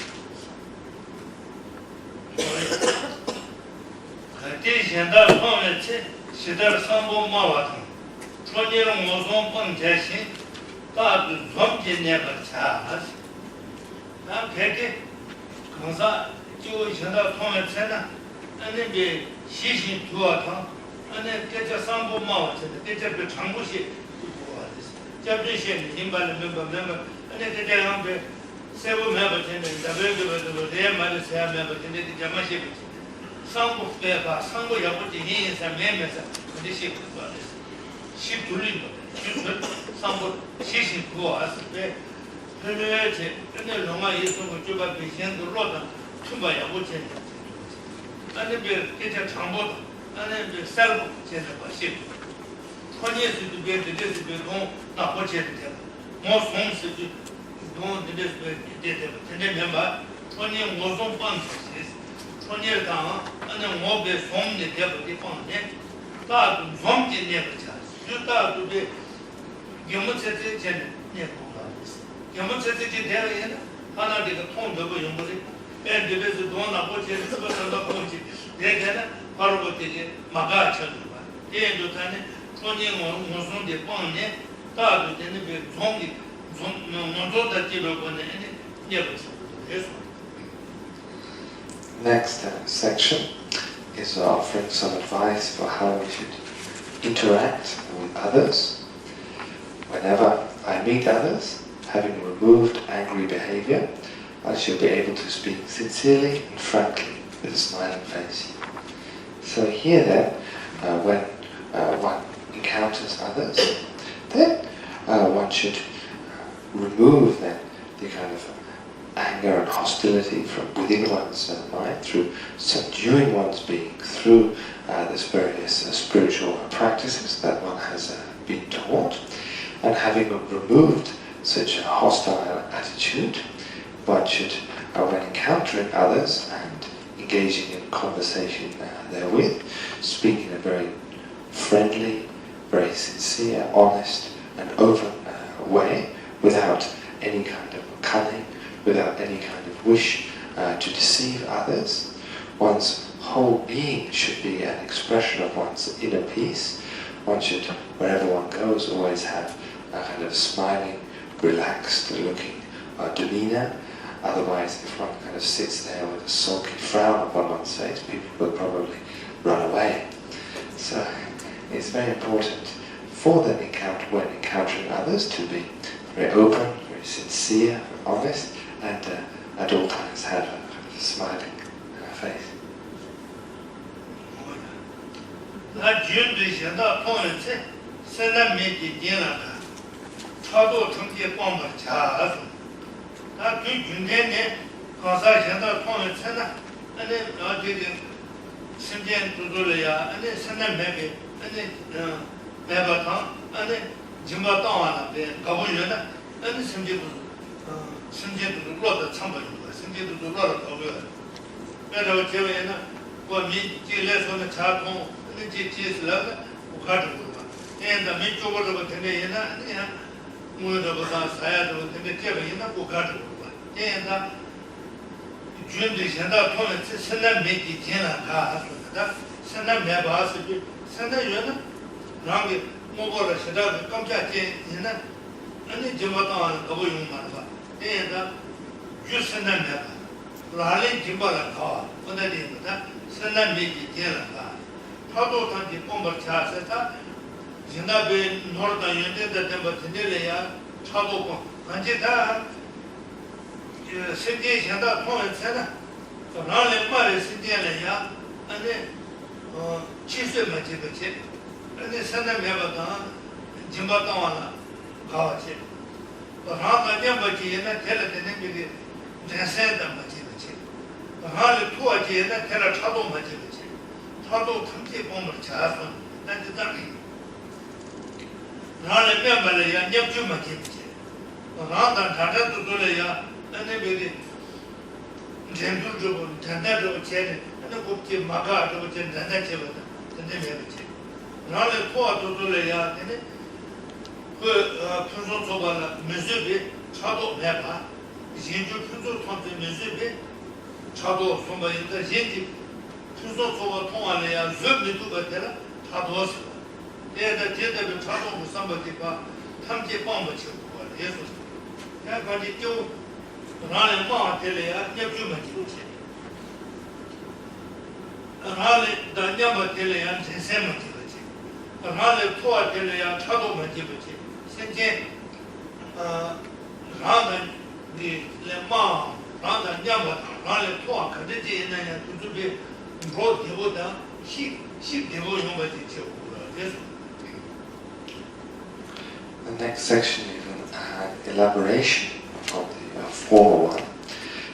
Next section is offering some advice for how we should interact with others. Whenever I meet others, having removed angry behavior, I should be able to speak sincerely and frankly with a smiling face. So here then, when one encounters others, then one should remove then the kind of anger and hostility from within one's mind through subduing one's being through these various spiritual practices that one has been taught. And having removed such a hostile attitude, one should, when encountering others and engaging in conversation therewith, speak in a very friendly, very sincere, honest and open way, without any kind of cunning, without any kind of wish to deceive others. One's whole being should be an expression of one's inner peace. One should, wherever one goes, always have a kind of smiling, relaxed looking demeanor. Otherwise, if one kind of sits there with a sulky frown upon one's face, people will probably run away. So it's very important for the when encountering others to be very open, very sincere, honest, and at all times have a kind of smiling face. 아니 저마다 그거 용만 봐. 내가 유선난 내가 라린 김바라 가. 어디다 선난 미기 되는가. 파도 단지 뽕을 차서다. 진다베 노르다 연대다 템버 tendel야 차도 뽕. 간지다 세계 현다 통을 세다. 나를 말을 신디야냐. 아니 7岁만 지버지. 아니 선난 매바다 김바다 와나 가와지. 라가 냠바지나 텔레데는 비리 대세다 마지버지. 라를 투어지나 텔레 차도 마지버지. 차도 탐지 뽕을 차서 난지 당이. 라를 매발이야 냠주 마지버지. 라가 다다도 돌려야 아니 비리 젠두르고 단다도 제네 아니 곱지 마가도 젠 단다체거든. 근데 매버지. 라를 투어도 돌려야 되네. 그 풍선 소바나 메시비 차도 매봐 진주 풍선 통제 메시비 차도 소바인데 진지 풍선 소바 통하려야 즈미도 같더라 차도스 얘가 제대로 차도 무상받기가 탐지 방법 치고 예수 내가 가지 또 나를 마텔이야 nhập 지지 나를 다녀마 텔이야 제세마 지지 나를 토아텔이야 차도 맞지지 현재 라는 이 레마 라는 냠바 라는 토아 그들이 있는 두두비 뭐 되보다 시 되고 용어지 지고라 그래서 The next section is an elaboration of the former one.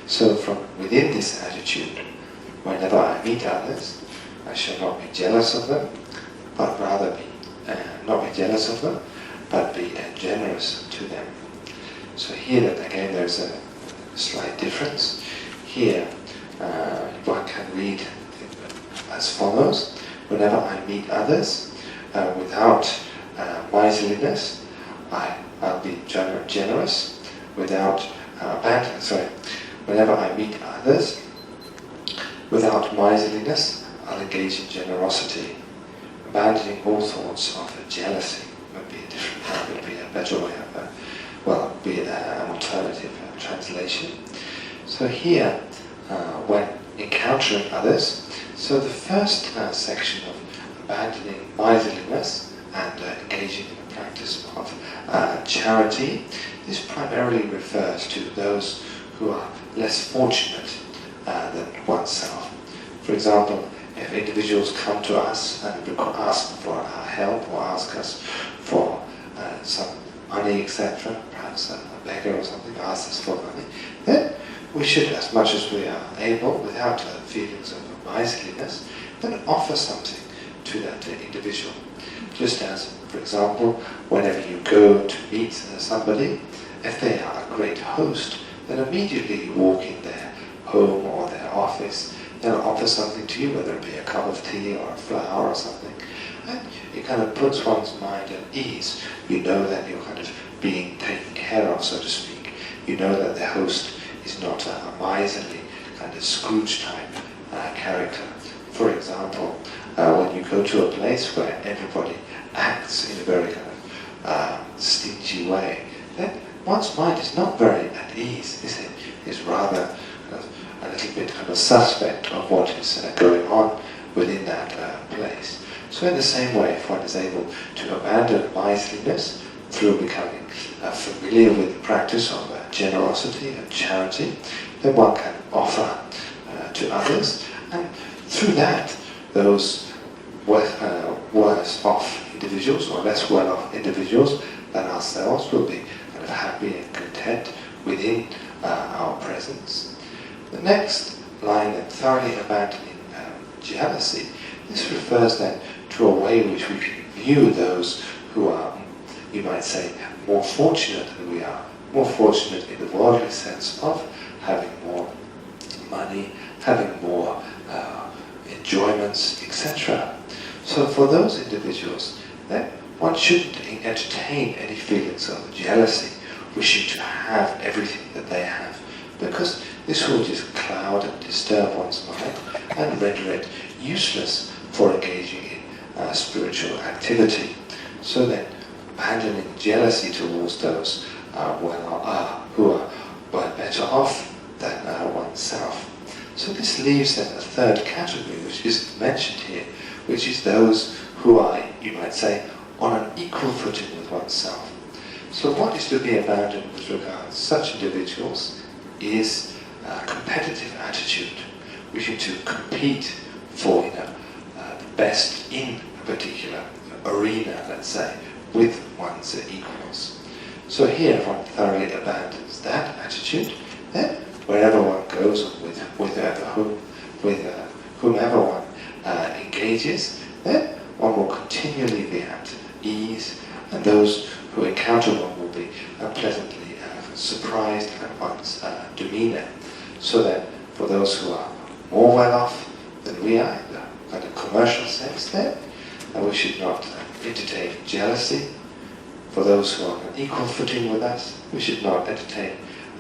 So from within this attitude, whenever I meet others, I shall not be jealous of them, but rather be not be jealous of them, but be generous to them. So here again there's a slight difference. Here one can read as follows: whenever I meet others without miserliness, I'll be generous. Without whenever I meet others without miserliness, I'll engage in generosity, abandoning all thoughts of jealousy. Would be a better way of, be an alternative translation. So here, when encountering others, so the first section of abandoning miserliness and engaging in the practice of charity, this primarily refers to those who are less fortunate than oneself. For example, if individuals come to us and ask for our help or ask us for some money, etc., perhaps a beggar or something asks us for money, then we should, as much as we are able, without feelings of miserliness, then offer something to that individual. Just as, for example, whenever you go to meet somebody, if they are a great host, then immediately you walk in their home or their office, they'll offer something to you, whether it be a cup of tea or a flower or something. And it kind of puts one's mind at ease. You know that you're kind of being taken care of, so to speak. You know that the host is not a miserly kind of Scrooge type character. For example, when you go to a place where everybody acts in a very kind of stingy way, then one's mind is not very at ease, is it? It's rather a little bit kind of suspect of what is going on within that place. So in the same way, if one is able to abandon miserliness through becoming familiar with the practice of generosity and charity, then one can offer to others, and through that, those worse off individuals or less well-off individuals than ourselves will be kind of happy and content within our presence. The next line, thoroughly abandoning jealousy, this refers then to a way in which we can view those who are, you might say, more fortunate than we are, more fortunate in the worldly sense of having more money, having more enjoyments, etc. So for those individuals, then one shouldn't entertain any feelings of jealousy, wishing to have everything that they have, because this will just cloud and disturb one's mind and render it useless for engaging in spiritual activity. So then, abandoning jealousy towards those who are better off than oneself. So this leaves then a third category, which isn't mentioned here, which is those who are, you might say, on an equal footing with oneself. So what is to be abandoned with regard to such individuals is a competitive attitude, wishing to compete for the best in a particular arena, let's say, with one's equals. So here, if one thoroughly abandons that attitude, then wherever one goes with whomever one engages, then one will continually be at ease, and those who encounter one will be pleasantly surprised at one's demeanor. So that for those who are more well off than we are, in the kind of commercial sense, then we should not entertain jealousy. For those who are on an equal footing with us, we should not entertain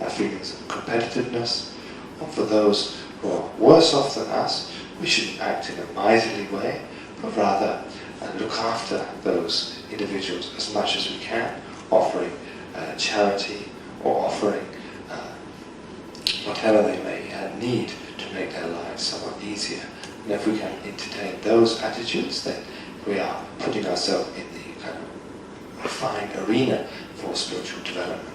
feelings of competitiveness. And for those who are worse off than us, we shouldn't act in a miserly way, but rather look after those individuals as much as we can, offering charity or offering whatever they may need to make their lives somewhat easier. And if we can entertain those attitudes, then we are putting ourselves in the kind of refined arena for spiritual development.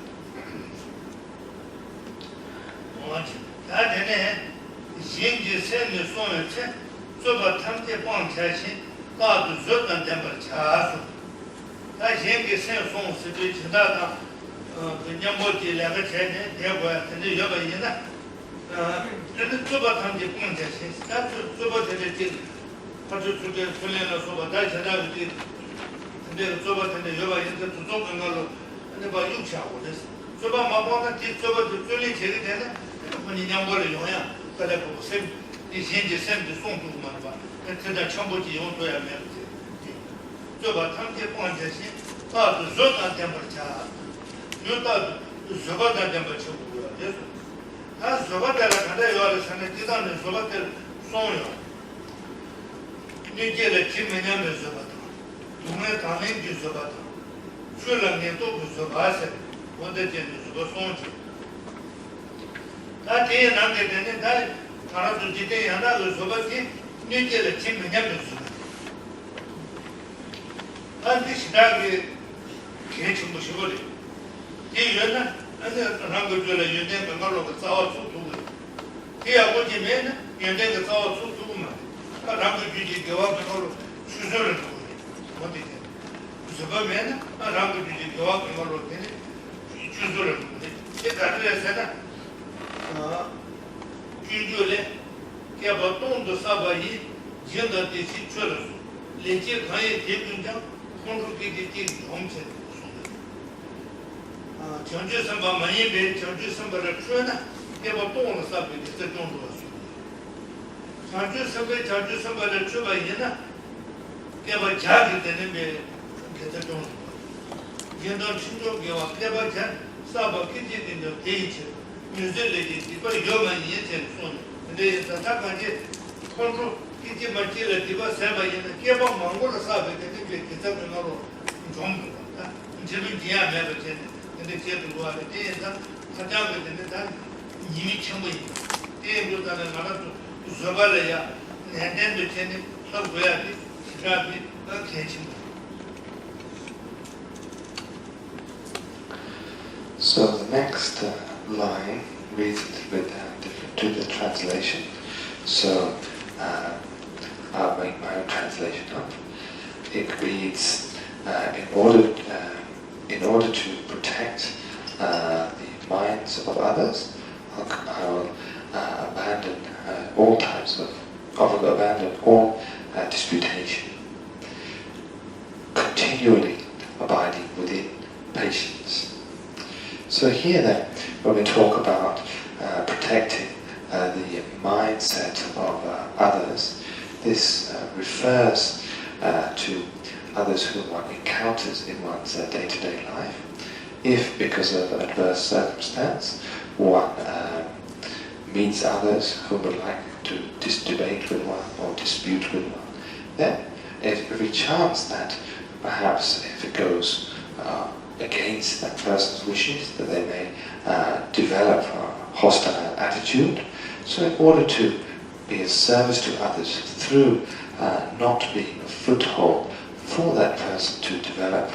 So the next line reads a little bit different to the translation. So I'll make my own translation up. It reads, in order to protect the minds of others, I will abandon all disputation, continually abiding within patience. So here then, when we talk about protecting the mindset of others, this refers to others whom one encounters in one's day-to-day life. If, because of adverse circumstance, one meets others who would like to debate with one or dispute with one, then every chance that perhaps if it goes against that person's wishes, that they may develop a hostile attitude. So in order to be of service to others through not being a foothold for that person to develop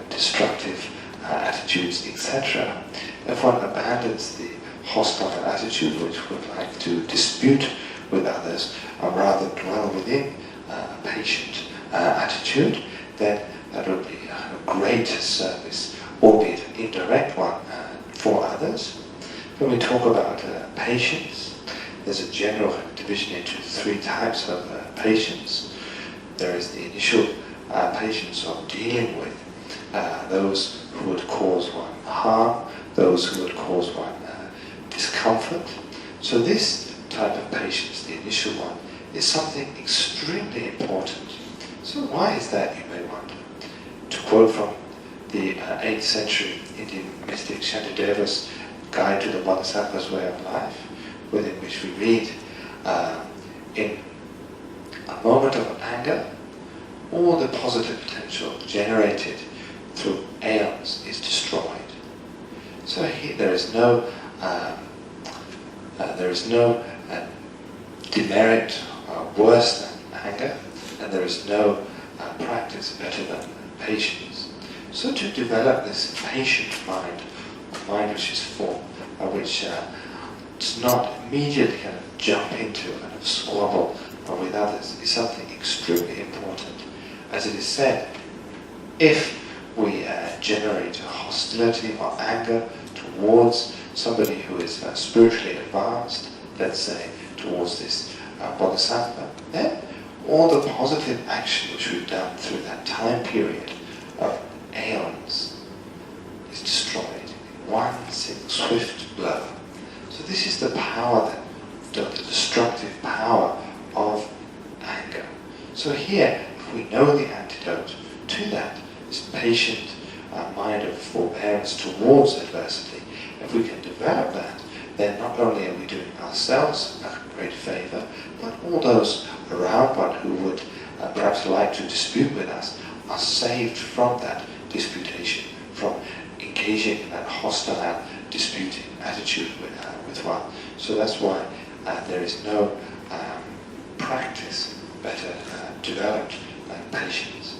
destructive attitudes, etc. If one abandons the hostile attitude, which would like to dispute with others, or rather dwell within a patient attitude, then that would be a great service, albeit an indirect one, for others. When we talk about patience, there's a general division into three types of patience. There is the initial patience of dealing with those who would cause one harm, those who would cause one discomfort. So this type of patience, the initial one, is something extremely important. So why is that, you may wonder? To quote from the 8th century Indian mystic Shantideva's Guide to the Bodhisattva's Way of Life, within which we read, in a moment of anger, all the positive potential generated through aeons is destroyed. So here there is no demerit worse than anger, and there is no practice better than patience. So to develop this patient mind, a mind which is full, which does not immediately kind of jump into a kind of squabble with others, is something extremely important. As it is said, if we generate hostility or anger towards somebody who is spiritually advanced, let's say towards this bodhisattva, then all the positive action which we've done through that time period of aeons is destroyed in one swift blow. So this is the power, the destructive power of anger. So here, if we know the antidote to that, this patient mind of forbearance towards adversity, if we can develop that, then not only are we doing ourselves a great favour, but all those around one who would perhaps like to dispute with us are saved from that disputation, from engaging in that hostile disputing attitude with one. So that's why there is no practice better developed than patience.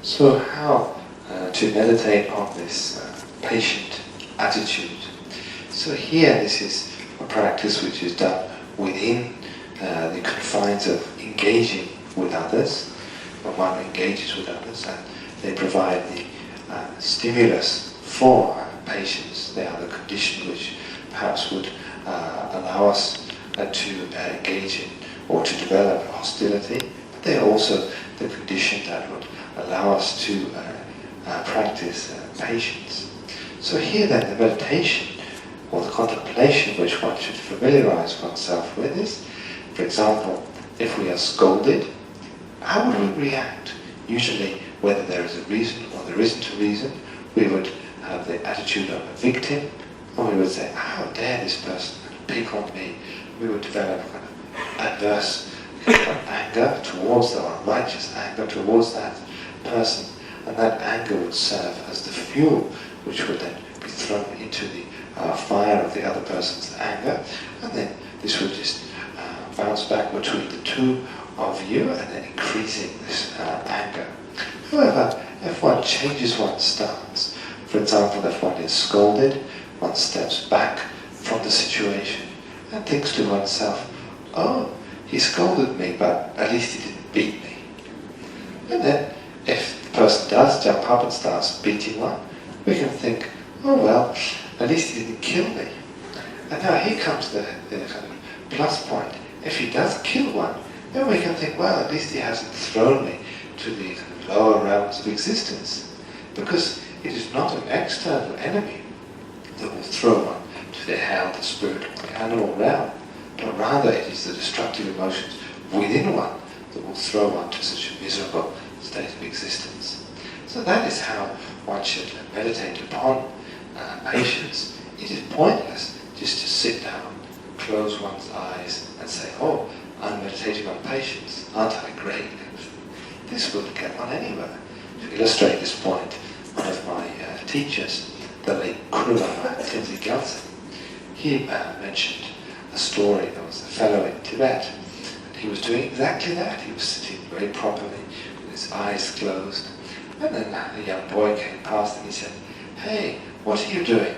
So how to meditate on this patient attitude? So here this is a practice which is done within the confines of engaging with others. When one engages with others and they provide the stimulus for patience, they are the condition which perhaps would allow us to engage in or to develop hostility, but they are also the condition that would allow us to practice patience. So here then the meditation or the contemplation which one should familiarize oneself with is, for example, if we are scolded, how would we react? Usually, whether there is a reason or there isn't a reason, we would have the attitude of a victim, or we would say, how dare this person pick on me? We would develop kind of adverse kind of anger towards them, or righteous anger towards that person, and that anger would serve as the fuel which would then be thrown into the fire of the other person's anger, and then this would just bounce back between the two of you and then increasing this anger. However, if one changes one's stance, for example, if one is scolded, one steps back from the situation and thinks to oneself, oh, he scolded me, but at least he didn't beat me. And then, if the person does jump up and starts beating one, we can think, oh well, at least he didn't kill me. And now here comes the kind of plus point. If he does kill one, then we can think, well, at least he hasn't thrown me to the kind of lower realms of existence. Because it is not an external enemy that will throw one to the hell, the spirit, or the animal realm, but rather it is the destructive emotions within one that will throw one to such a miserable state of existence. So that is how one should meditate upon patience. It is pointless just to sit down, close one's eyes and say, oh, I'm meditating on patience, aren't I great? This wouldn't get one anywhere. To illustrate this point, one of my teachers, the late Kurulama Tenzin Gyaltsen, he mentioned a story. There was a fellow in Tibet, and he was doing exactly that. He was sitting very properly, with his eyes closed, and then a young boy came past and he said, hey, what are you doing?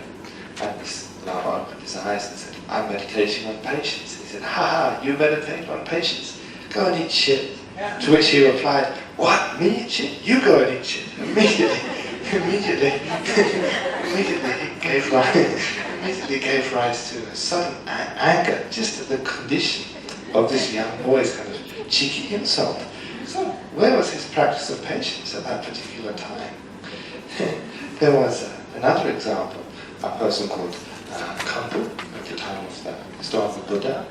And this Lama opened his eyes and said, I'm meditating on patience. He said, ha ha, you meditate on patience? Go and eat shit. Yeah. To which he replied, what, me eat shit? You go and eat shit. Immediately he gave rise to a sudden anger just at the condition of this young boy's kind of cheeky insult. So where was his practice of patience at that particular time? There was another example, a person called Kampu, at the time of the historical Buddha,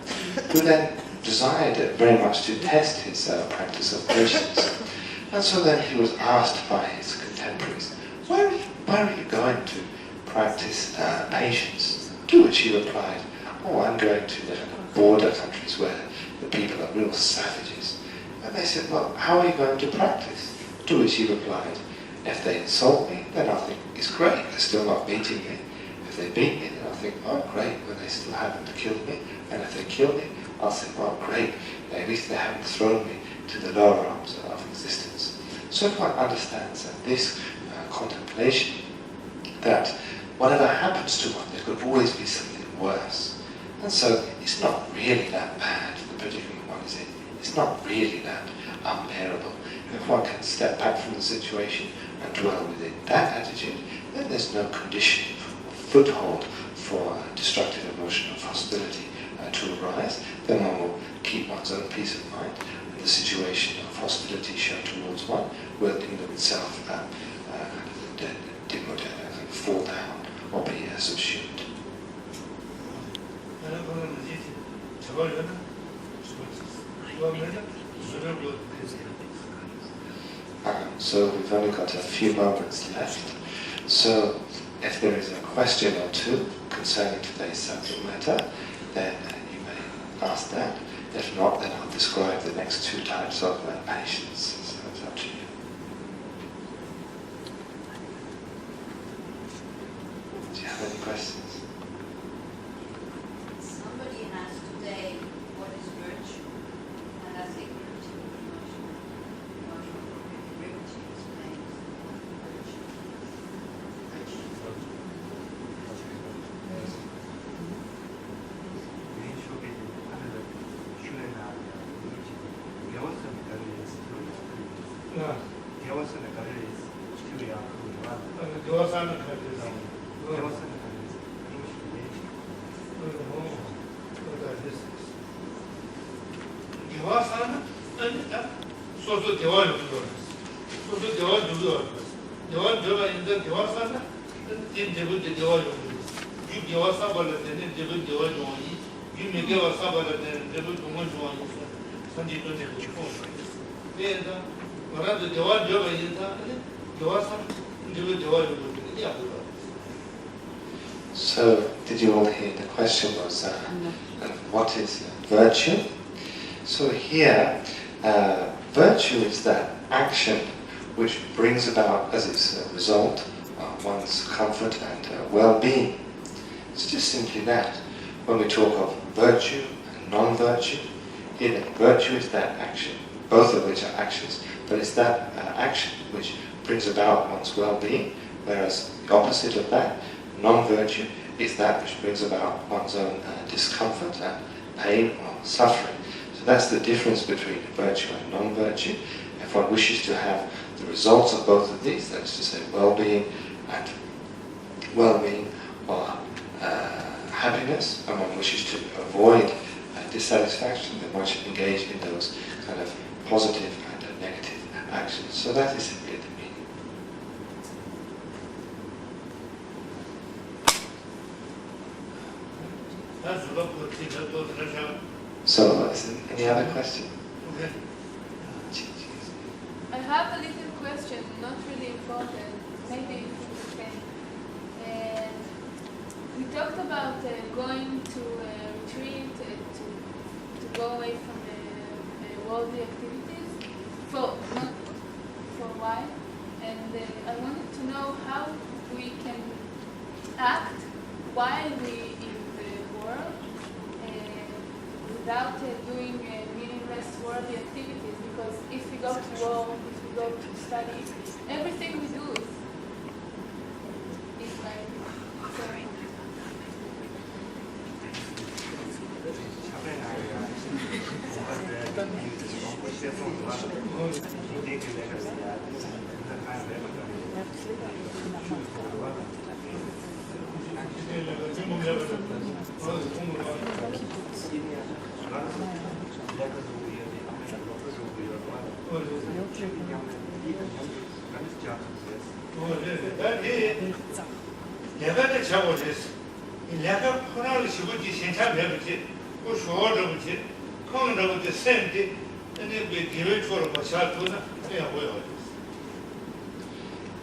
who then desired very much to test his practice of patience. And so then he was asked by his contemporaries, where are you going to practice patience? To which he replied, oh, I'm going to the border countries where the people are real savages. And they said, well, how are you going to practice? To which he replied, if they insult me, then I'll think, it's great, they're still not beating me. If they beat me, then I'll think, oh great, well they still haven't killed me. And if they kill me, I'll say, well great, at least they haven't thrown me to the lower realms of existence. So if one understands that this contemplation, that whatever happens to one, there could always be something worse. And so it's not really that bad, the predicament one is in. It's not really that unbearable. If one can step back from the situation and dwell within that attitude, then there's no condition or foothold for destructive emotion of hostility to arise. Then one will keep one's own peace of mind, and the situation of hostility shown towards one will in of itself fall down or be subsumed. So we've only got a few moments left. So if there is a question or two concerning today's subject matter, then you may ask that. If not, then I'll describe the next two types of patience. So it's up to you. Any questions? Somebody asked today, what is virtue? And I think Rinpoche explains virtue. So, did you all hear? The question was, what is virtue? So here, virtue is that action which brings about, as its result, one's comfort and well-being. It's just simply that. When we talk of virtue and non-virtue, here virtue is that action, both of which are actions, but it's that action which brings about one's well-being, whereas the opposite of that, non-virtue, is that which brings about one's own discomfort and pain or suffering. So that's the difference between virtue and non-virtue. If one wishes to have the results of both of these, that is to say well-being or happiness, and one wishes to avoid dissatisfaction, then one should engage in those kind of positive and negative actions. So that is simply the meaning. So, is there any other question? Okay. I have a little question, not really important, maybe you can. We talked about going to a retreat to go away from worldly activities for a while, and I wanted to know how we can act while we in the world without doing meaningless worldly activities, because if we go to work, if we go to study, everything we do is like sorry.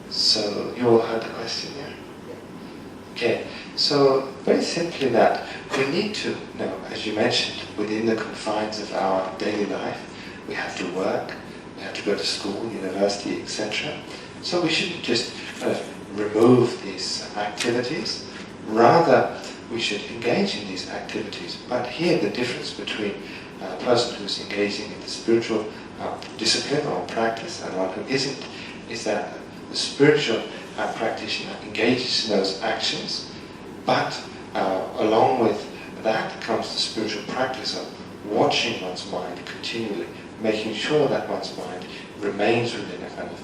So you all heard the question, yeah? Okay, so very simply that we need to know, as you mentioned, within the confines of our daily life, we have to work, we have to go to school, university, etc. So we shouldn't just kind of remove these activities, rather we should engage in these activities. But here the difference between a person who's engaging in the spiritual discipline or practice and one who isn't is that the spiritual practitioner engages in those actions, but along with that comes the spiritual practice of watching one's mind continually, making sure that one's mind remains within a kind of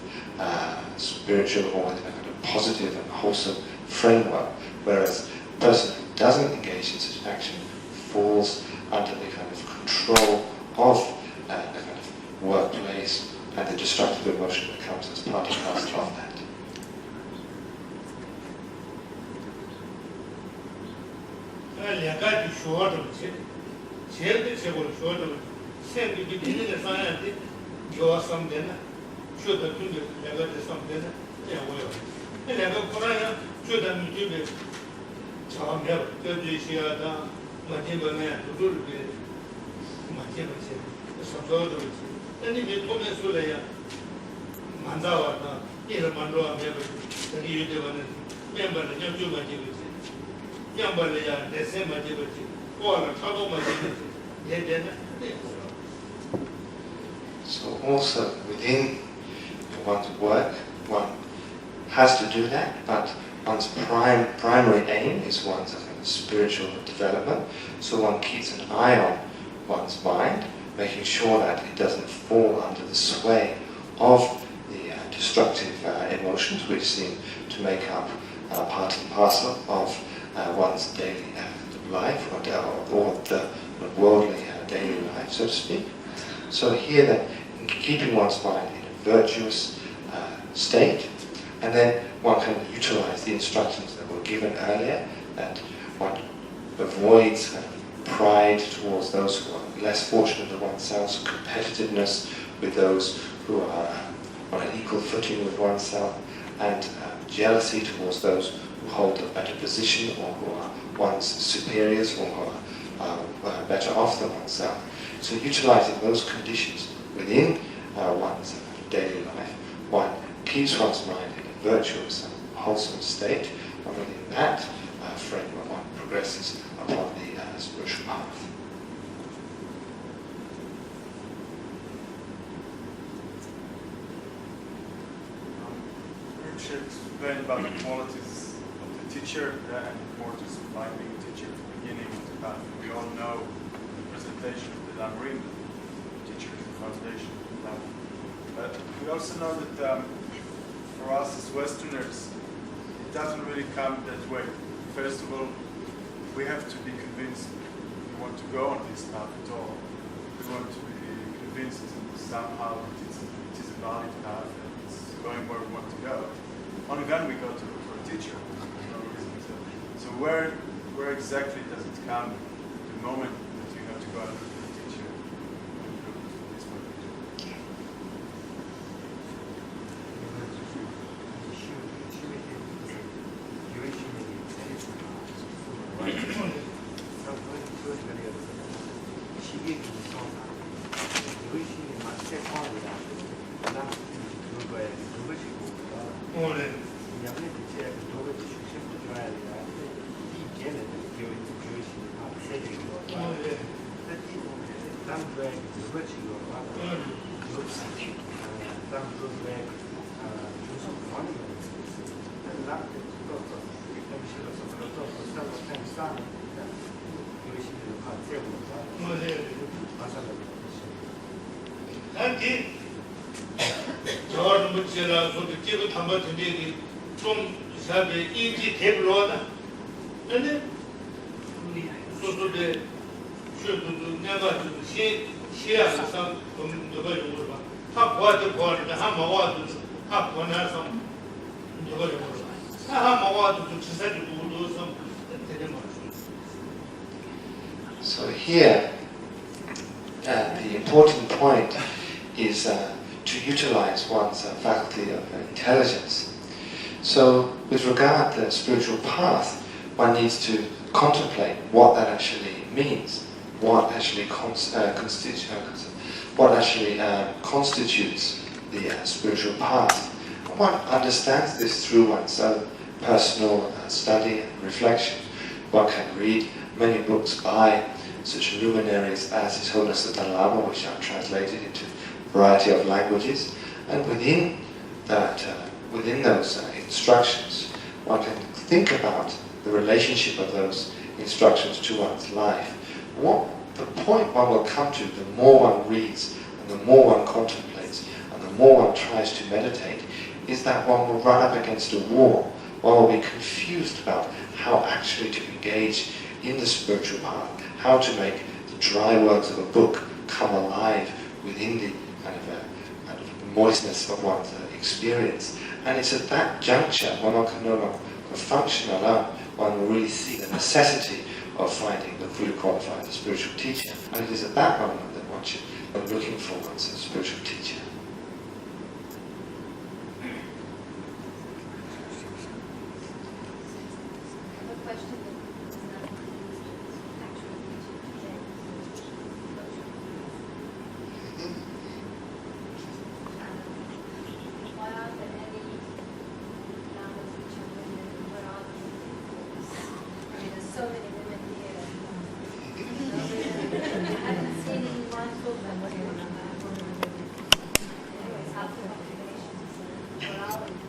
spiritual or within a kind of positive and wholesome framework, whereas the person who doesn't engage in such action falls under the kind of control of the kind of workplace and the destructive emotion that comes as part and parcel of that. So also within one's work, one has to do that, but one's primary aim is one's spiritual development. So one keeps an eye on one's mind, making sure that it doesn't fall under the sway of the destructive emotions which seem to make up part and parcel of one's daily life or the worldly daily life, so to speak. So here that keeping one's mind in a virtuous state, and then one can utilize the instructions that were given earlier, that one avoids pride towards those who are less fortunate than oneself, competitiveness with those who are on an equal footing with oneself, and jealousy towards those who hold a better position or who are one's superiors or who are better off than oneself. So utilizing those conditions within one's daily life, one keeps one's mind in a virtuous and wholesome state, and within that framework one progresses upon the spiritual path. Rinpoche explained about the qualities of the teacher and the importance of finding a teacher at the beginning of the path. We all know the presentation of the Lamrim, the teacher is the foundation of the path. But we also know that for us as Westerners, it doesn't really come that way. First of all, we have to be convinced we want to go on this path at all. We want to be convinced somehow that it is a valid path and it's going where we want to go. Only then we go to look for a teacher. There's no reason to. So where exactly does it come, the moment that you have to go and look for a teacher? This one. So here, the important point is to utilize one's faculty of intelligence. So with regard to the spiritual path, one needs to contemplate what that actually means, what actually constitutes the spiritual path. And one understands this through one's own personal study and reflection. One can read many books by such luminaries as His Holiness the Dalai Lama, which are translated into a variety of languages, and within those instructions, one can think about the relationship of those instructions to one's life. What the point one will come to, the more one reads and the more one contemplates and the more one tries to meditate, is that one will run up against a wall. One will be confused about how actually to engage in the spiritual path, how to make the dry words of a book come alive within the kind of moistness of one's experience. And it's at that juncture when one can no longer function alone, one will really see the necessity of finding the fully qualified spiritual teacher. And it is at that moment that one should be looking for one's spiritual teacher. out and